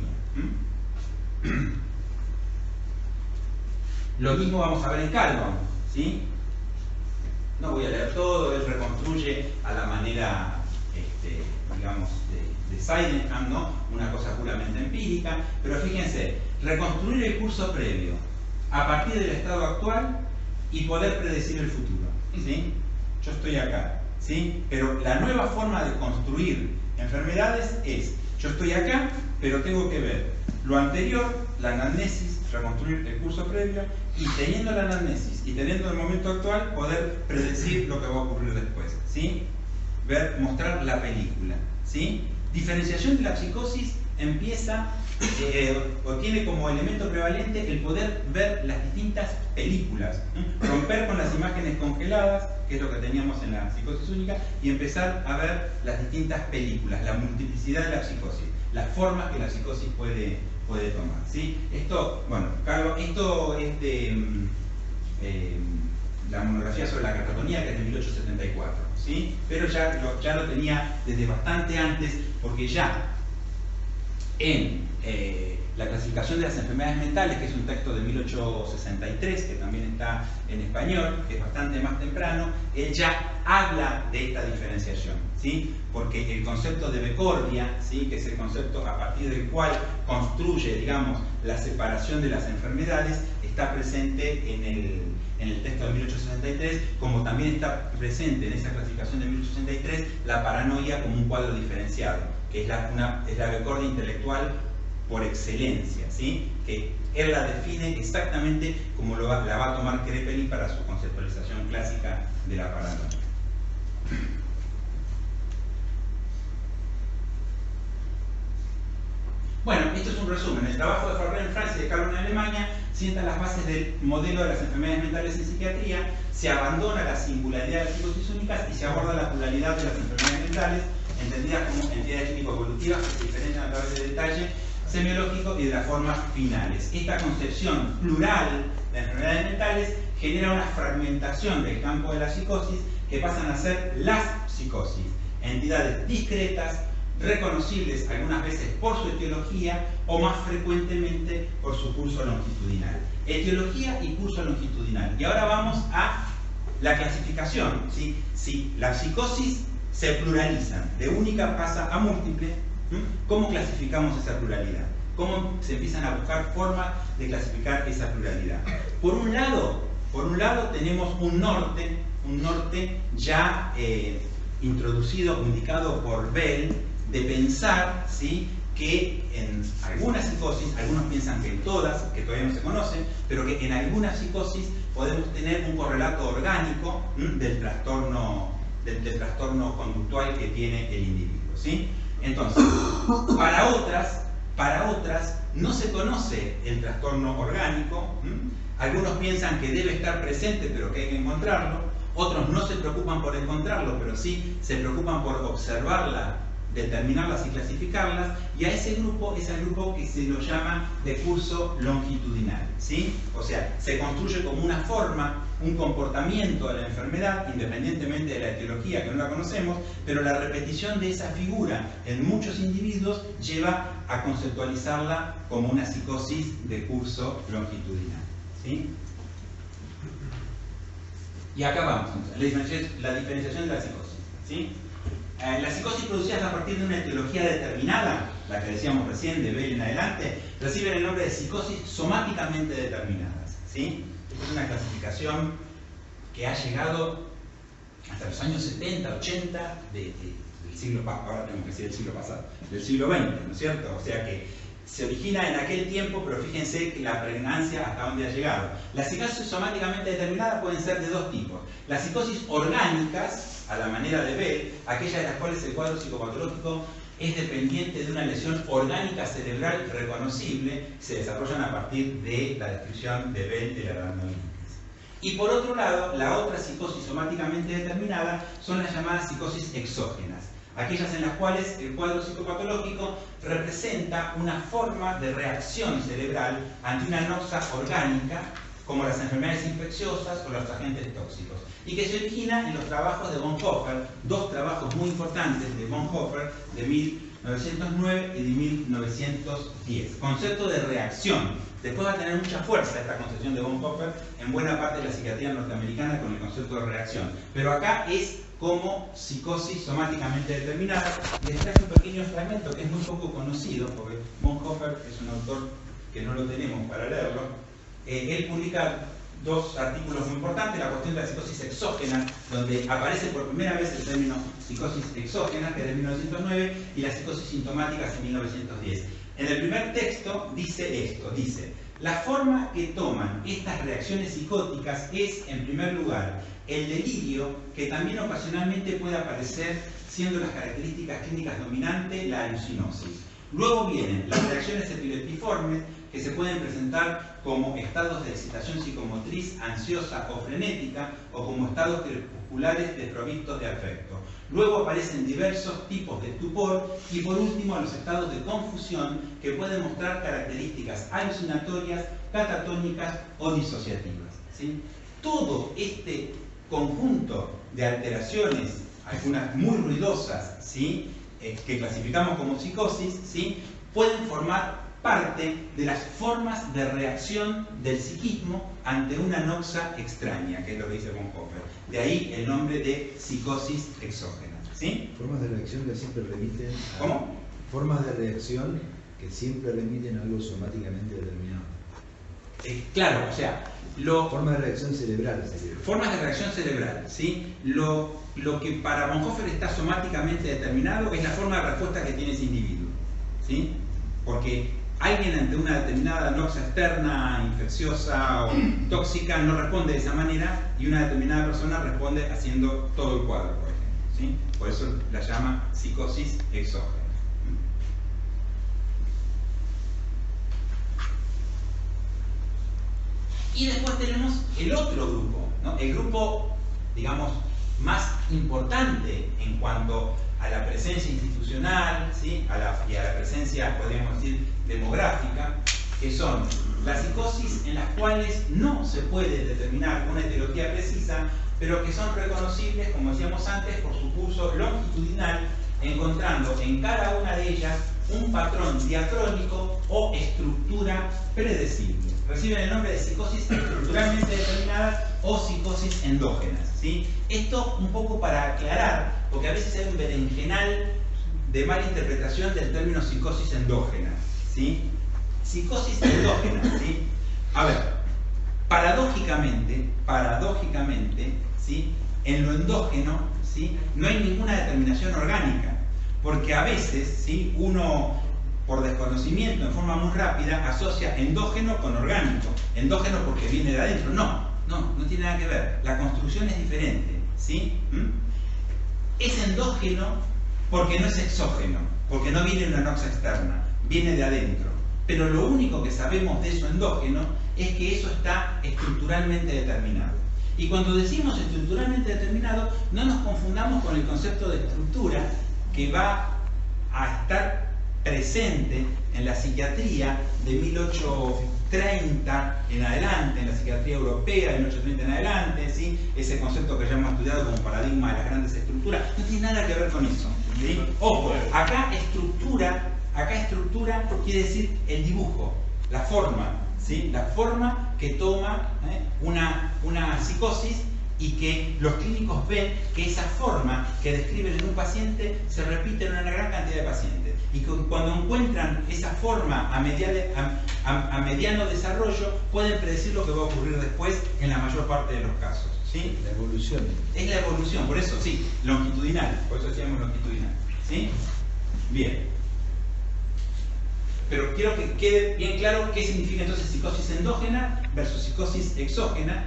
Lo mismo vamos a ver en Calhoun, ¿sí? No voy a leer todo, él reconstruye a la manera, digamos, de Seidenham, ¿no? Una cosa puramente empírica, pero fíjense, reconstruir el curso previo a partir del estado actual y poder predecir el futuro, ¿sí? Yo estoy acá, ¿sí? Pero la nueva forma de construir enfermedades es, yo estoy acá, pero tengo que ver lo anterior, la anamnesis, reconstruir el curso previo, y teniendo la anamnesis y teniendo el momento actual, poder predecir lo que va a ocurrir después, ¿sí? Mostrar la película, ¿sí? Diferenciación de la psicosis empieza o tiene como elemento prevalente el poder ver las distintas películas, romper con las imágenes congeladas, que es lo que teníamos en la psicosis única, y empezar a ver las distintas películas, la multiplicidad de la psicosis, las formas que la psicosis puede tomar, ¿sí? Esto, bueno, Carlos, esto es de la monografía sobre la catatonía, que es de 1874, ¿sí? Pero ya lo tenía desde bastante antes, porque ya en la clasificación de las enfermedades mentales, que es un texto de 1863, que también está en español, que es bastante más temprano, él ya habla de esta diferenciación, ¿sí? Porque el concepto de Becordia, ¿sí? Que es el concepto a partir del cual construye, digamos, la separación de las enfermedades, está presente en el texto de 1863, como también está presente en esa clasificación de 1863 la paranoia como un cuadro diferenciado, que es la Becordia intelectual por excelencia, ¿sí? Que él la define exactamente como la va a tomar Kraepelin para su conceptualización clásica de la paranoia. Bueno, esto es un resumen. El trabajo de Farrell en Francia y de Calhoun en Alemania sienta las bases del modelo de las enfermedades mentales en psiquiatría, se abandona la singularidad de las psicosis únicas y se aborda la pluralidad de las enfermedades mentales, entendidas como entidades clínico-evolutivas que se diferencian a través del detalle semiológico y de las formas finales. Esta concepción plural de enfermedades mentales genera una fragmentación del campo de la psicosis que pasan a ser las psicosis, entidades discretas, reconocibles algunas veces por su etiología o más frecuentemente por su curso longitudinal. Etiología y curso longitudinal. Y ahora vamos a la clasificación, ¿sí? Si las psicosis se pluralizan, de única pasa a múltiple, ¿cómo clasificamos esa pluralidad? ¿Cómo se empiezan a buscar formas de clasificar esa pluralidad? Por un lado tenemos un norte ya introducido, indicado por Bell, de pensar, ¿sí?, que en algunas psicosis, algunos piensan que en todas, que todavía no se conocen, pero que en algunas psicosis podemos tener un correlato orgánico del trastorno conductual que tiene el individuo, ¿sí? Entonces, para otras no se conoce el trastorno orgánico, algunos piensan que debe estar presente pero que hay que encontrarlo, otros no se preocupan por encontrarlo, pero sí se preocupan por observarla, determinarlas y clasificarlas, y a ese grupo es el grupo que se lo llama de curso longitudinal, ¿sí? O sea, se construye como una forma, un comportamiento de la enfermedad, independientemente de la etiología, que no la conocemos, pero la repetición de esa figura en muchos individuos lleva a conceptualizarla como una psicosis de curso longitudinal, ¿sí? Y acá vamos, la diferenciación de la psicosis, ¿sí? La psicosis producidas a partir de una etiología determinada, la que decíamos recién, de Bell en adelante, reciben el nombre de psicosis somáticamente determinadas, ¿sí? Esta es una clasificación que ha llegado hasta los años 70, 80 del siglo pasado, ahora tenemos que decir del siglo pasado, del siglo XX, ¿no es cierto? O sea que se origina en aquel tiempo, pero fíjense que la pregnancia hasta dónde ha llegado. Las psicosis somáticamente determinadas pueden ser de dos tipos. Las psicosis orgánicas, a la manera de Bell, aquellas de las cuales el cuadro psicopatológico es dependiente de una lesión orgánica cerebral reconocible, se desarrollan a partir de la descripción de Bell de la aracnoiditis. Y por otro lado, la otra psicosis somáticamente determinada son las llamadas psicosis exógenas, aquellas en las cuales el cuadro psicopatológico representa una forma de reacción cerebral ante una noxa orgánica, como las enfermedades infecciosas o los agentes tóxicos, y que se origina en los trabajos de Bonhoeffer, dos trabajos muy importantes de Bonhoeffer de 1909 y de 1910. Concepto de reacción. Después va a tener mucha fuerza esta concepción de Bonhoeffer en buena parte de la psiquiatría norteamericana con el concepto de reacción. Pero acá es como psicosis somáticamente determinada. Les traje un pequeño fragmento que es muy poco conocido, porque Bonhoeffer es un autor que no lo tenemos para leerlo. Él publica dos artículos muy importantes, la cuestión de la psicosis exógena, donde aparece por primera vez el término psicosis exógena, que es de 1909, y las psicosis sintomáticas en 1910. En el primer texto dice esto, dice: la forma que toman estas reacciones psicóticas es, en primer lugar, el delirio, que también ocasionalmente puede aparecer, siendo las características clínicas dominantes la alucinosis. Luego vienen las reacciones epileptiformes, que se pueden presentar como estados de excitación psicomotriz ansiosa o frenética, o como estados crepusculares desprovistos de afecto. Luego aparecen diversos tipos de estupor y por último los estados de confusión, que pueden mostrar características alucinatorias, catatónicas o disociativas, ¿sí? Todo este conjunto de alteraciones, algunas muy ruidosas, ¿sí?, que clasificamos como psicosis, ¿sí?, pueden formar parte de las formas de reacción del psiquismo ante una noxa extraña, que es lo que dice Bonhoeffer. De ahí el nombre de psicosis exógena, ¿sí? Formas de reacción que siempre remiten a... ¿Cómo? Formas de reacción que siempre remiten a algo somáticamente determinado. Claro, o sea, Formas de reacción cerebral. Formas de reacción cerebral, ¿sí? Lo que para Bonhoeffer está somáticamente determinado es la forma de respuesta que tiene ese individuo, ¿sí? Porque alguien ante una determinada noxa externa, infecciosa o tóxica no responde de esa manera, y una determinada persona responde haciendo todo el cuadro, por ejemplo, ¿sí? Por eso la llama psicosis exógena. Y después tenemos el otro grupo, ¿no? El grupo, digamos, más importante en cuanto a la presencia institucional, ¿sí?, y a la presencia, podríamos decir, demográfica, que son las psicosis en las cuales no se puede determinar una etiología precisa, pero que son reconocibles, como decíamos antes, por su curso longitudinal, encontrando en cada una de ellas un patrón diacrónico o estructura predecible. Reciben el nombre de psicosis estructuralmente determinadas o psicosis endógenas, ¿sí? Esto un poco para aclarar, porque a veces hay un berenjenal de mala interpretación del término psicosis endógena, ¿sí? Psicosis endógena, ¿sí? A ver, paradójicamente, ¿sí?, en lo endógeno, ¿sí?, no hay ninguna determinación orgánica, porque a veces, ¿sí?, uno, por desconocimiento, en forma muy rápida, asocia endógeno con orgánico. Endógeno porque viene de adentro. No tiene nada que ver. La construcción es diferente, ¿sí? Es endógeno porque no es exógeno, porque no viene de una noxa externa, viene de adentro. Pero lo único que sabemos de eso endógeno es que eso está estructuralmente determinado. Y cuando decimos estructuralmente determinado, no nos confundamos con el concepto de estructura que va a estar presente en la psiquiatría de 1830 en adelante, en la psiquiatría europea de 1830 en adelante, ¿sí? Ese concepto que ya hemos estudiado como paradigma de las grandes estructuras, no tiene nada que ver con eso, ¿sí? Ojo, acá estructura quiere decir el dibujo, la forma, ¿sí?, la forma que toma una psicosis y que los clínicos ven que esa forma que describen en un paciente se repite en una gran cantidad de pacientes. Y que cuando encuentran esa forma a mediano desarrollo, pueden predecir lo que va a ocurrir después en la mayor parte de los casos. ¿Sí? La evolución. Es la evolución, por eso sí, longitudinal, por eso decíamos longitudinal. ¿Sí? Bien. Pero quiero que quede bien claro qué significa entonces psicosis endógena versus psicosis exógena,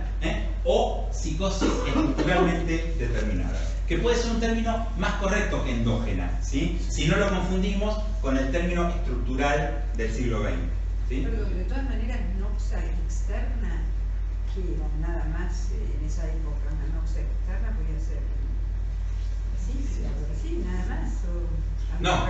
o psicosis estructuralmente determinada, que puede ser un término más correcto que endógena, ¿sí? Si no lo confundimos con el término estructural del siglo XX. ¿Sí? Pero de todas maneras, noxa externa, que era nada más en esa época, una noxa externa podía ser así, nada más. No.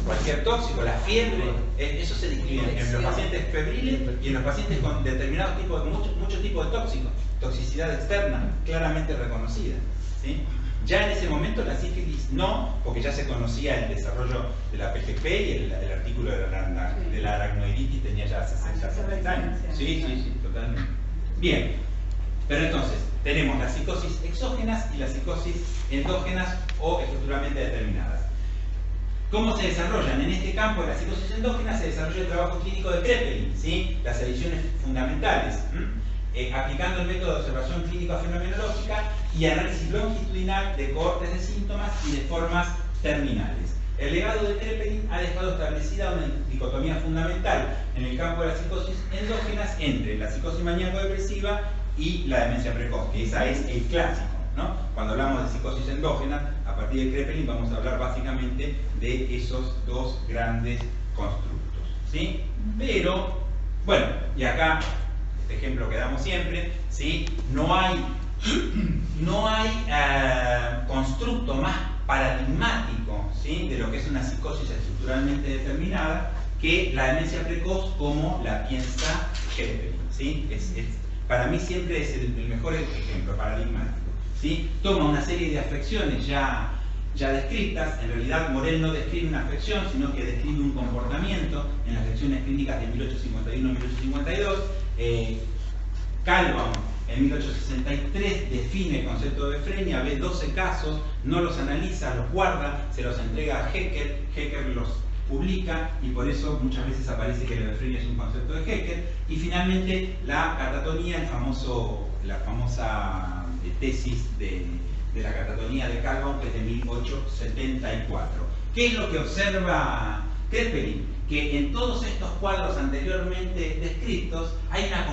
Cualquier tóxico, la fiebre, eso se describe en los pacientes febriles y en los pacientes con determinados tipos, muchos tipos de tóxicos, toxicidad externa claramente reconocida. ¿Sí? Ya en ese momento la sífilis no, porque ya se conocía el desarrollo de la PGP y el artículo de la aracnoiditis tenía ya 60 años. Sí, totalmente. Bien, pero entonces tenemos las psicosis exógenas y las psicosis endógenas o estructuralmente determinadas. ¿Cómo se desarrollan? En este campo de la psicosis endógena se desarrolla el trabajo clínico de Kraepelin, ¿sí? Las ediciones fundamentales, aplicando el método de observación clínica fenomenológica y análisis longitudinal de cohortes de síntomas y de formas terminales. El legado de Kraepelin ha dejado establecida una dicotomía fundamental en el campo de las psicosis endógenas entre la psicosis maníaco-depresiva y la demencia precoz, que esa es el clásico, ¿no? Cuando hablamos de psicosis endógena, a partir de Kraepelin vamos a hablar básicamente de esos dos grandes constructos, ¿sí? Pero, bueno, y acá, este ejemplo que damos siempre, ¿sí? No hay constructo más paradigmático, ¿sí? De lo que es una psicosis estructuralmente determinada que la demencia precoz como la piensa Kraepelin, ¿sí? Para mí siempre es el mejor ejemplo paradigmático. ¿Sí? Toma una serie de afecciones ya descritas. En realidad Morel no describe una afección, sino que describe un comportamiento en las lecciones clínicas de 1851-1852. Calvin en 1863 define el concepto de befrenia, ve 12 casos, no los analiza, los guarda, se los entrega a Haeckel, Haeckel los publica y por eso muchas veces aparece que la befrenia es un concepto de Haeckel. Y finalmente la catatonía, la famosa tesis de la catatonía de Calvin, que es de 1874. ¿Qué es lo que observa Kraepelin? Que en todos estos cuadros anteriormente descritos hay una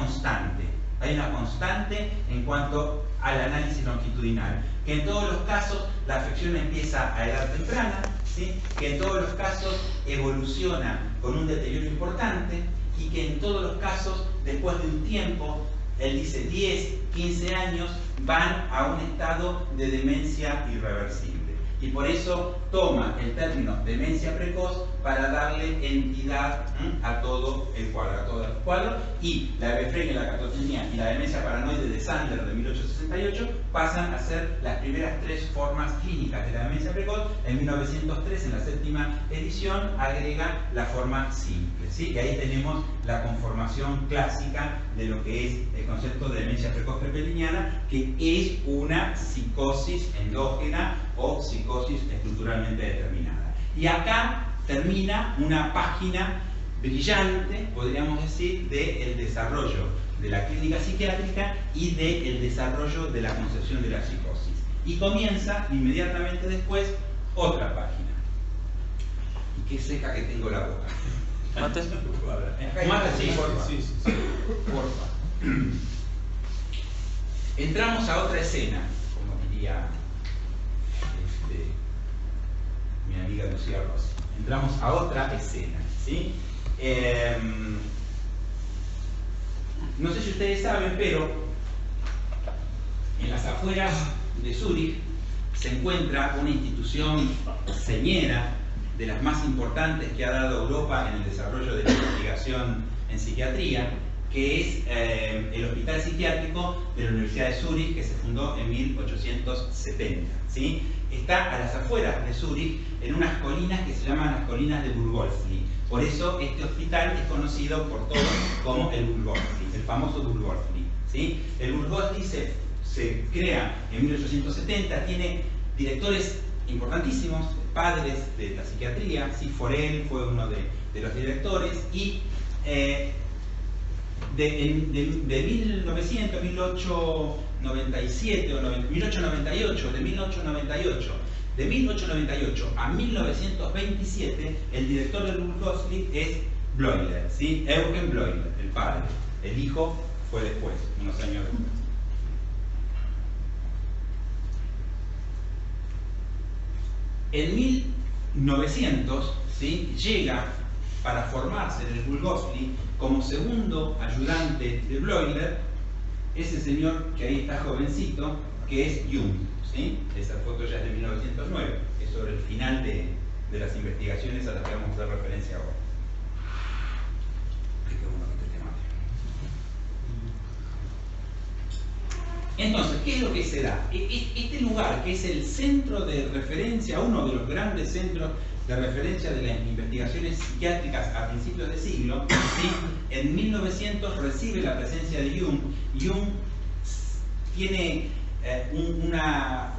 constante en cuanto al análisis longitudinal, que en todos los casos la afección empieza a edad temprana, ¿sí? Que en todos los casos evoluciona con un deterioro importante y que en todos los casos, después de un tiempo, él dice 10, 15 años, van a un estado de demencia irreversible. Y por eso toma el término demencia precoz para darle entidad a todo el cuadro, y la befrenia, la catatonía y la demencia paranoide de Sandler de 1868 pasan a ser las primeras tres formas clínicas de la demencia precoz. En 1903, en la 7ª edición, agrega la forma simple, ¿sí? Y ahí tenemos la conformación clásica de lo que es el concepto de demencia precoz kraepeliniana, que es una psicosis endógena o psicosis estructuralmente determinada. Y acá termina una página brillante, podríamos decir, del desarrollo de la clínica psiquiátrica y del desarrollo de la concepción de la psicosis. Y comienza inmediatamente después otra página. Y qué seca que tengo la boca. ¿Mate? Mate, sí, porfa. Porfa. Entramos a otra escena, como diría mi amiga Lucía Rossi. Entramos a otra escena, ¿sí? No sé si ustedes saben, pero en las afueras de Zúrich se encuentra una institución señera, de las más importantes que ha dado Europa en el desarrollo de la investigación en psiquiatría, que es el Hospital Psiquiátrico de la Universidad de Zúrich, que se fundó en 1870, ¿sí? Está a las afueras de Zúrich, en unas colinas que se llaman las colinas de Burgolfli. Por eso este hospital es conocido por todos como el Burgolfli, el famoso Burgolfli, ¿sí? El Burgosli se crea en 1870, tiene directores importantísimos, padres de la psiquiatría, ¿sí? Forel fue uno de los directores, y de 1900, 1897 o 1898, de 1898 a 1927, el director del Burgosli es Bleuler, ¿sí? Eugen Bleuler, el padre. El hijo fue después, unos años después. En 1900, ¿sí? Llega para formarse en el Burgosli como segundo ayudante de Bleuler ese señor que ahí está jovencito, que es Jung, ¿sí? Esa foto ya es de 1909, es sobre el final de las investigaciones a las que vamos a hacer referencia ahora. Entonces, ¿qué es lo que se da? Este lugar, que es el centro de referencia, uno de los grandes centros de referencia de las investigaciones psiquiátricas a principios de siglo, ¿sí? En 1900 recibe la presencia de Jung. Jung tiene una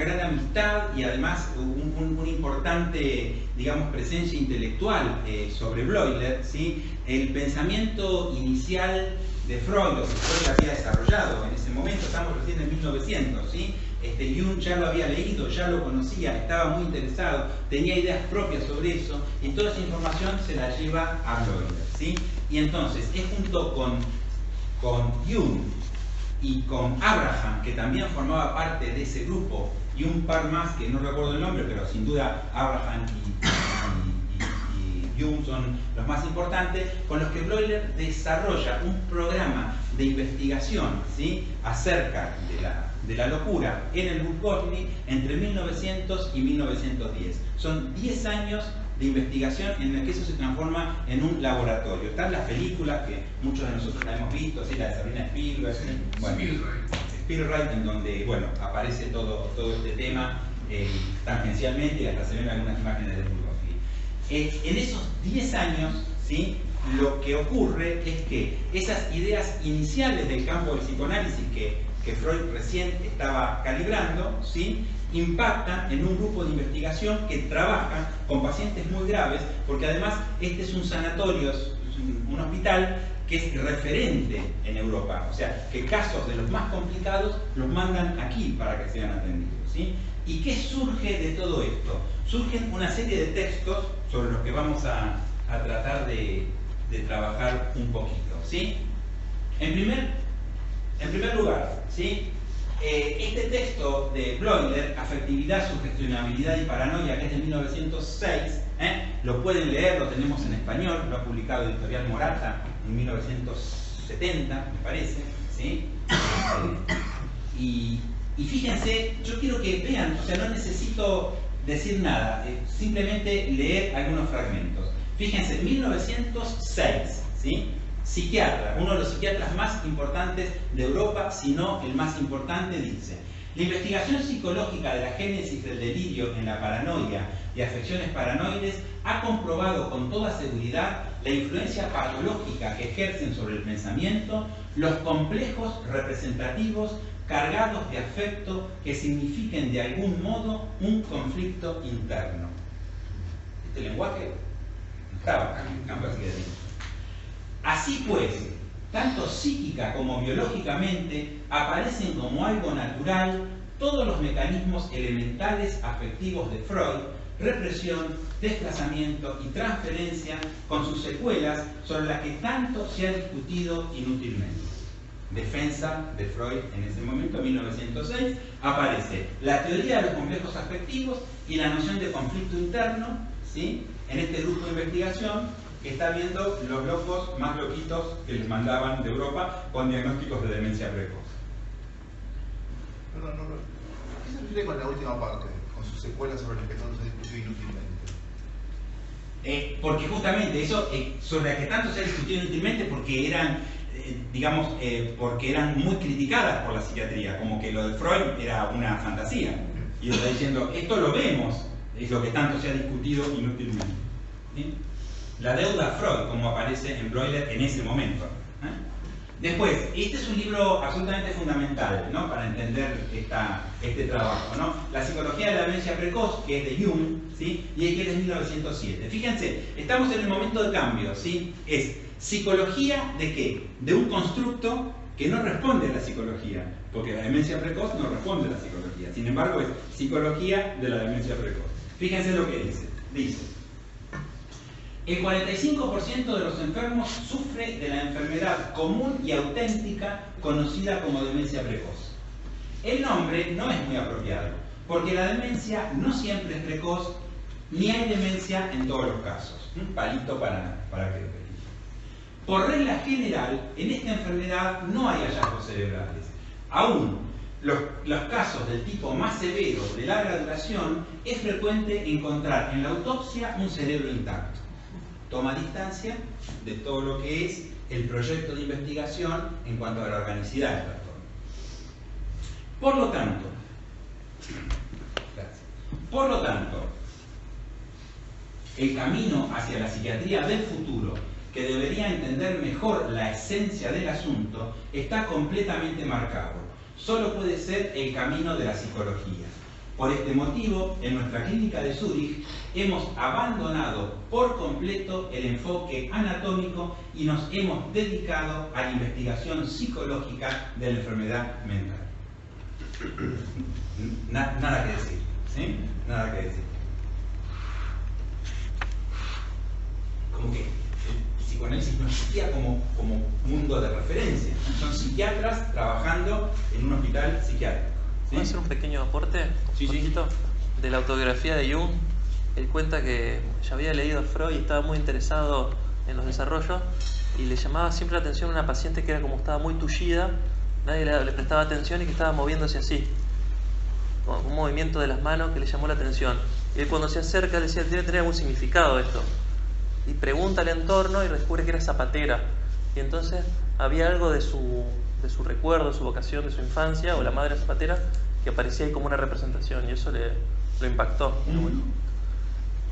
gran amistad y además una importante, digamos, presencia intelectual sobre Bleuler, ¿sí? El pensamiento inicial de Freud, lo que Freud había desarrollado en ese momento, estamos recién en 1900, ¿sí? Jung ya lo había leído, ya lo conocía, estaba muy interesado, tenía ideas propias sobre eso, y toda esa información se la lleva a Bleuler, ¿sí? Y entonces es junto con Jung y con Abraham, que también formaba parte de ese grupo, y un par más que no recuerdo el nombre, pero sin duda Abraham y Jung son los más importantes, con los que Bleuler desarrolla un programa de investigación, ¿sí? Acerca de la locura en el Burgosli entre 1900 y 1910. Son 10 años de investigación en la que eso se transforma en un laboratorio. Están las películas que muchos de nosotros la hemos visto, ¿sí? La de Sabrina Spielberg, Spielberg, en donde, bueno, aparece todo este tema tangencialmente, y hasta se ven algunas imágenes del Burgosli. En esos 10 años, ¿sí? Lo que ocurre es que esas ideas iniciales del campo del psicoanálisis que Freud recién estaba calibrando, ¿sí? Impactan en un grupo de investigación que trabaja con pacientes muy graves, porque además este es un sanatorio, un hospital que es referente en Europa, o sea, que casos de los más complicados los mandan aquí para que sean atendidos, ¿sí? ¿Y qué surge de todo esto? Surgen una serie de textos sobre los que vamos a tratar de trabajar un poquito, ¿sí? En primer lugar, ¿sí? Este texto de Bleuler, Afectividad, Sugestionabilidad y Paranoia, que es de 1906, lo pueden leer, lo tenemos en español, lo ha publicado Editorial Morata en 1970, me parece, ¿sí? Y fíjense, yo quiero que vean, o sea, no necesito decir nada, simplemente leer algunos fragmentos. Fíjense, 1906, ¿sí? Psiquiatra, uno de los psiquiatras más importantes de Europa, si no el más importante, dice: la investigación psicológica de la génesis del delirio en la paranoia y afecciones paranoides ha comprobado con toda seguridad la influencia patológica que ejercen sobre el pensamiento los complejos representativos cargados de afecto que signifiquen de algún modo un conflicto interno. Este lenguaje estaba en el campo psiquiátrico. Así pues, tanto psíquica como biológicamente, aparecen como algo natural todos los mecanismos elementales afectivos de Freud: represión, desplazamiento y transferencia, con sus secuelas sobre las que tanto se ha discutido inútilmente. Defensa de Freud en ese momento, 1906, aparece la teoría de los complejos afectivos y la noción de conflicto interno, ¿sí? En este grupo de investigación que está viendo los locos más loquitos que les mandaban de Europa con diagnósticos de demencia precoz. Perdón, ¿qué se refiere con la última parte? Con sus secuelas sobre las que tanto se discutió inútilmente. Porque justamente eso, sobre las que tanto se ha discutido inútilmente, porque eran, porque eran muy criticadas por la psiquiatría, como que lo de Freud era una fantasía. Y está diciendo, esto lo vemos, es lo que tanto se ha discutido inútilmente. ¿Sí? la deuda Freud, como aparece en Bleuler en ese momento. Después, este es un libro absolutamente fundamental, ¿no?, para entender este trabajo, ¿no? La psicología de la demencia precoz, que es de Jung, ¿sí?, y que es de 1907. Fíjense, estamos en el momento de cambio, ¿sí? Es psicología de ¿qué? De un constructo que no responde a la psicología, porque la demencia precoz no responde a la psicología. Sin embargo, es psicología de la demencia precoz. Fíjense lo que dice. Dice: el 45% de los enfermos sufre de la enfermedad común y auténtica conocida como demencia precoz. El nombre no es muy apropiado, porque la demencia no siempre es precoz, ni hay demencia en todos los casos. Un palito para que... Por regla general, en esta enfermedad no hay hallazgos cerebrales. Aún los casos del tipo más severo, de larga duración, es frecuente encontrar en la autopsia un cerebro intacto. Toma distancia de todo lo que es el proyecto de investigación en cuanto a la organicidad del trastorno. Por lo tanto, el camino hacia la psiquiatría del futuro, que debería entender mejor la esencia del asunto, está completamente marcado. Solo puede ser el camino de la psicología. Por este motivo, en nuestra clínica de Zúrich hemos abandonado por completo el enfoque anatómico y nos hemos dedicado a la investigación psicológica de la enfermedad mental. Nada que decir, ¿sí? Nada que decir. Como que el psicoanálisis no existía como mundo de referencia. Son psiquiatras trabajando en un hospital psiquiátrico. ¿Sí? ¿Puedo hacer un pequeño aporte? Sí, sí. De la autobiografía de Jung. Él cuenta que ya había leído a Freud y estaba muy interesado en los desarrollos, y le llamaba siempre la atención a una paciente que era como estaba muy tullida, nadie le prestaba atención y que estaba moviéndose así, con un movimiento de las manos que le llamó la atención. Y él, cuando se acerca, decía: debe tener algún significado esto. Y pregunta al entorno y descubre que era zapatera. Y entonces había algo de su recuerdo, de su vocación, de su infancia, o la madre zapatera, que aparecía ahí como una representación, y eso lo impactó.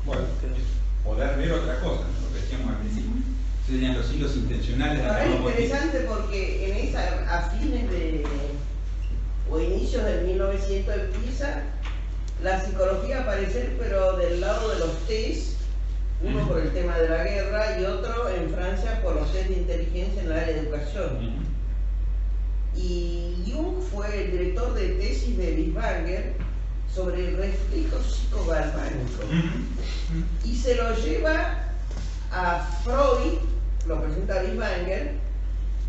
Bueno, poder ver otra cosa, ¿no?, lo que decíamos al principio. Serían los hilos intencionales de la Ahora es robótica. interesante porque a fines o inicios del 1900 empieza la psicología a aparecer, pero del lado de los test, uno por el tema de la guerra y otro en Francia por los test de inteligencia en el área de educación. Y Jung fue el director de tesis de Bieswanger sobre el reflejo psicogalvánico, y se lo lleva a Freud, lo presenta a Bieswanger,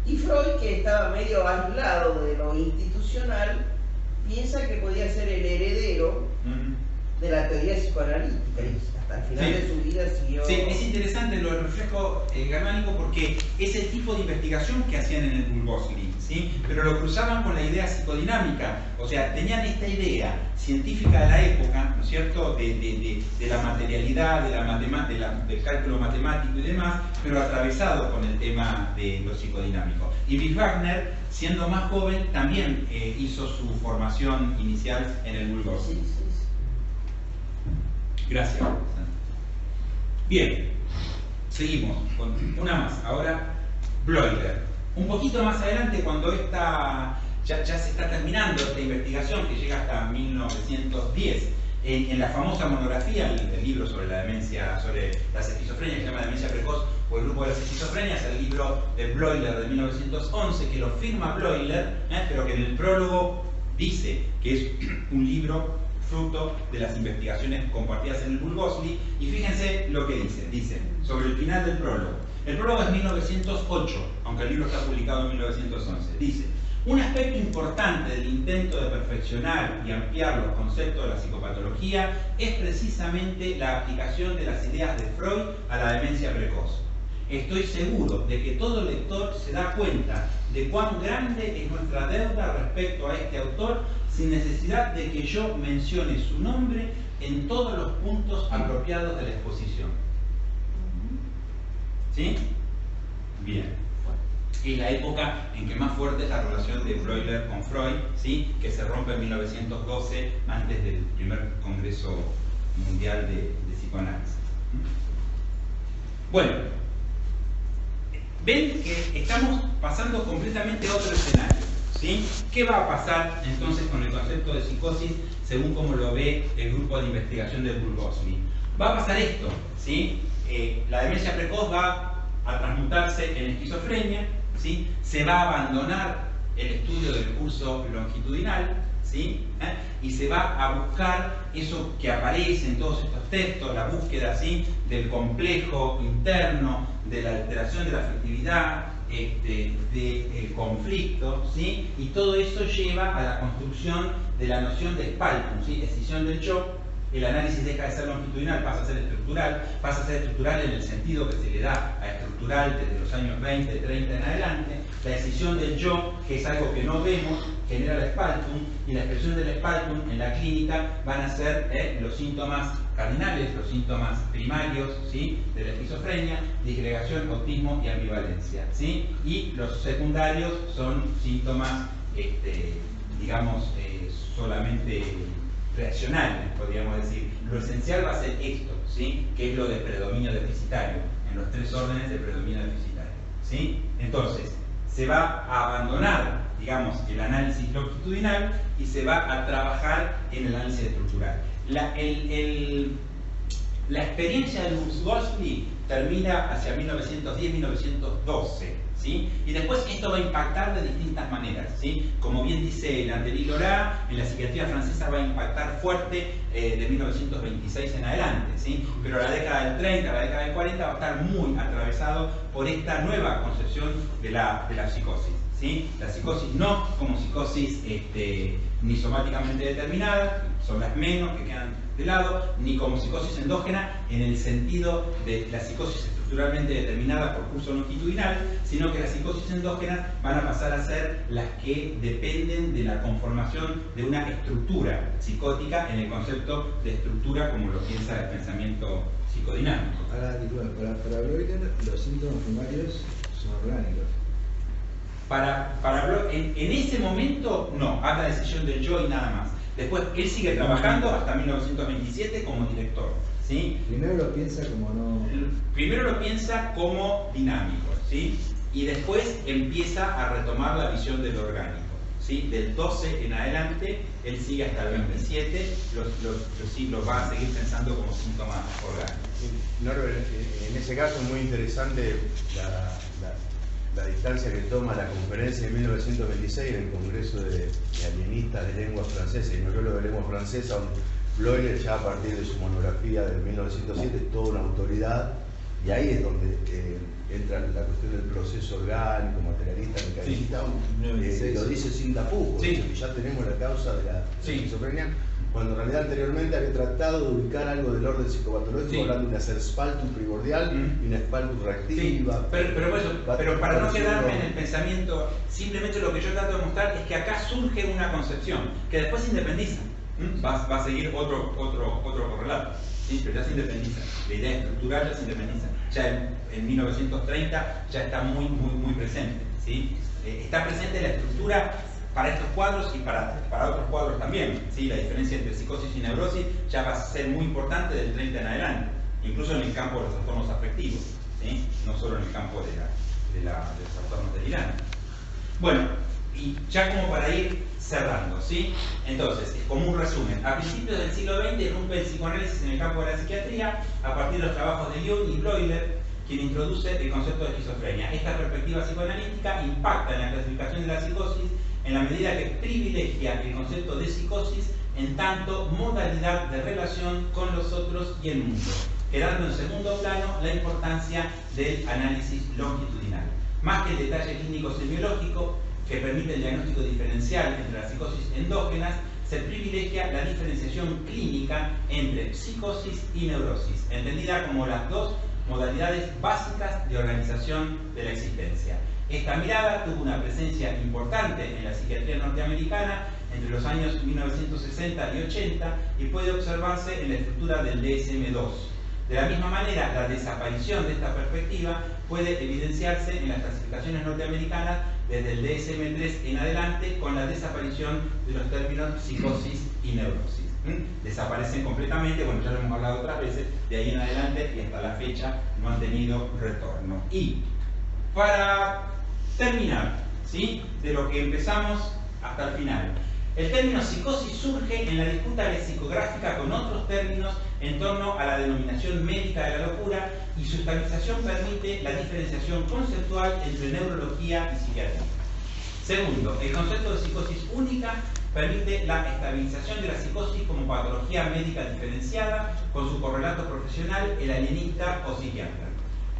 y Freud, que estaba medio aislado de lo institucional, piensa que podía ser el heredero de la teoría psicoanalítica, y hasta el final de su vida siguió... Sí, es interesante lo del reflejo galvánico, porque es el tipo de investigación que hacían en el Bulgosli, ¿sí? Pero lo cruzaban con la idea psicodinámica, o sea, tenían esta idea científica de la época, ¿no es cierto?, de la materialidad, del cálculo matemático y demás, pero atravesado con el tema de lo psicodinámico. Y Bieswanger, siendo más joven, también hizo su formación inicial en el Bulgosli. Gracias. Bien, seguimos con una más. Ahora, Bleuler. Un poquito más adelante, cuando ya se está terminando esta investigación, que llega hasta 1910, en la famosa monografía, el libro sobre la demencia, sobre las esquizofrenias, que se llama Demencia Precoz, o el grupo de las esquizofrenias, el libro de Bleuler de 1911, que lo firma Bleuler, pero que en el prólogo dice que es un libro fruto de las investigaciones compartidas en el Bulgosli. Y fíjense lo que dice. Dice, sobre el final del prólogo. El prólogo es 1908, aunque el libro está publicado en 1911. Dice: un aspecto importante del intento de perfeccionar y ampliar los conceptos de la psicopatología es precisamente la aplicación de las ideas de Freud a la demencia precoz. Estoy seguro de que todo lector se da cuenta de cuán grande es nuestra deuda respecto a este autor, sin necesidad de que yo mencione su nombre en todos los puntos apropiados de la exposición. ¿Sí? Bien. Es la época en que más fuerte es la relación de Bleuler con Freud, ¿sí?, que se rompe en 1912, antes del primer Congreso Mundial de Psicoanálisis. Bueno, ven que estamos pasando completamente a otro escenario, ¿sí? ¿Qué va a pasar entonces con el concepto de psicosis según como lo ve el grupo de investigación de Burgosli? Va a pasar esto, ¿sí? La demencia precoz va a transmutarse en esquizofrenia, ¿sí? Se va a abandonar el estudio del curso longitudinal, ¿sí? Y se va a buscar eso que aparece en todos estos textos, la búsqueda, ¿sí?, del complejo interno, de la alteración de la afectividad, del conflicto, ¿sí? Y todo eso lleva a la construcción de la noción de spaltum, ¿sí?, escisión del yo. El análisis deja de ser longitudinal, pasa a ser estructural en el sentido que se le da a estructural desde los años 20, 30 en adelante. La decisión del yo, que es algo que no vemos, genera el spaltum, y la expresión del spaltum en la clínica van a ser los síntomas cardinales, los síntomas primarios, ¿sí?, de la esquizofrenia, disgregación, autismo y ambivalencia, ¿sí? Y los secundarios son síntomas, digamos, solamente reaccionales, podríamos decir. Lo esencial va a ser esto, ¿sí?, que es lo de predominio deficitario, en los 3 órdenes de predominio deficitario, ¿sí? Entonces, se va a abandonar, digamos, el análisis longitudinal y se va a trabajar en el análisis estructural. La experiencia de Burgosli termina hacia 1910-1912, ¿sí? Y después esto va a impactar de distintas maneras, ¿sí? Como bien dice Landry Laura, en la psiquiatría francesa va a impactar fuerte de 1926 en adelante, ¿sí? Pero la década del 30, la década del 40 va a estar muy atravesado por esta nueva concepción de la psicosis, ¿sí? La psicosis no como psicosis ni somáticamente determinada, son las menos que quedan de lado, ni como psicosis endógena en el sentido de la psicosis estructuralmente determinada por curso longitudinal, sino que las psicosis endógenas van a pasar a ser las que dependen de la conformación de una estructura psicótica en el concepto de estructura como lo piensa el pensamiento psicodinámico. Ahora, para Bloider, los síntomas primarios son orgánicos. En ese momento, no, haz la decisión del yo y nada más. Después, él sigue trabajando hasta 1927 como director, ¿sí? Primero lo piensa como no... Primero lo piensa como dinámico, ¿sí? Y después empieza a retomar la visión del orgánico, ¿sí? Del 12 en adelante, él sigue hasta el 27, los va a seguir pensando como síntomas orgánicos. Norbert, en ese caso es muy interesante la distancia que toma la conferencia de 1926 en el Congreso de Alienistas de Lengua Francesa y Neurólogo de Lengua Francesa, donde Bloiler ya a partir de su monografía de 1907 es toda una autoridad, y ahí es donde entra la cuestión del proceso orgánico, materialista, mecanicista, lo dice sin tapujos, sí, que ya tenemos la causa de la esquizofrenia, cuando en realidad anteriormente había tratado de ubicar algo del orden psicopatológico, hablando de una spaltum primordial y una spaltum reactiva. Sí, pero para no quedarme en el pensamiento, simplemente lo que yo trato de mostrar es que acá surge una concepción que después se independiza. Va a seguir otro correlato, ¿sí? Pero ya se independiza. La idea estructural ya se independiza. Ya en 1930 ya está muy presente, ¿sí? Está presente la estructura para estos cuadros y para otros cuadros también, ¿sí? La diferencia entre psicosis y neurosis ya va a ser muy importante del 30 en adelante, incluso en el campo de los trastornos afectivos, ¿sí? No solo en el campo de los trastornos delirantes. Bueno, y ya como para ir cerrando, ¿sí? Entonces, como un resumen, a principios del siglo XX irrumpe el psicoanálisis en el campo de la psiquiatría a partir de los trabajos de Jung y Bloiler, quien introduce el concepto de esquizofrenia. Esta perspectiva psicoanalítica impacta en la clasificación de la psicosis en la medida que privilegia el concepto de psicosis en tanto modalidad de relación con los otros y el mundo, quedando en segundo plano la importancia del análisis longitudinal. Más que el detalle clínico semiológico que permite el diagnóstico diferencial entre las psicosis endógenas, se privilegia la diferenciación clínica entre psicosis y neurosis, entendida como las dos modalidades básicas de organización de la existencia. Esta mirada tuvo una presencia importante en la psiquiatría norteamericana entre los años 1960 y 80 y puede observarse en la estructura del DSM-2. De la misma manera, la desaparición de esta perspectiva puede evidenciarse en las clasificaciones norteamericanas desde el DSM-3 en adelante, con la desaparición de los términos psicosis y neurosis. Desaparecen completamente, bueno, ya lo hemos hablado otras veces, de ahí en adelante y hasta la fecha no han tenido retorno. Y para terminar, ¿sí?, de lo que empezamos hasta el final, el término psicosis surge en la disputa lexicográfica con otros términos en torno a la denominación médica de la locura, y su estabilización permite la diferenciación conceptual entre neurología y psiquiatría. Segundo, el concepto de psicosis única permite la estabilización de la psicosis como patología médica diferenciada con su correlato profesional, el alienista o psiquiatra.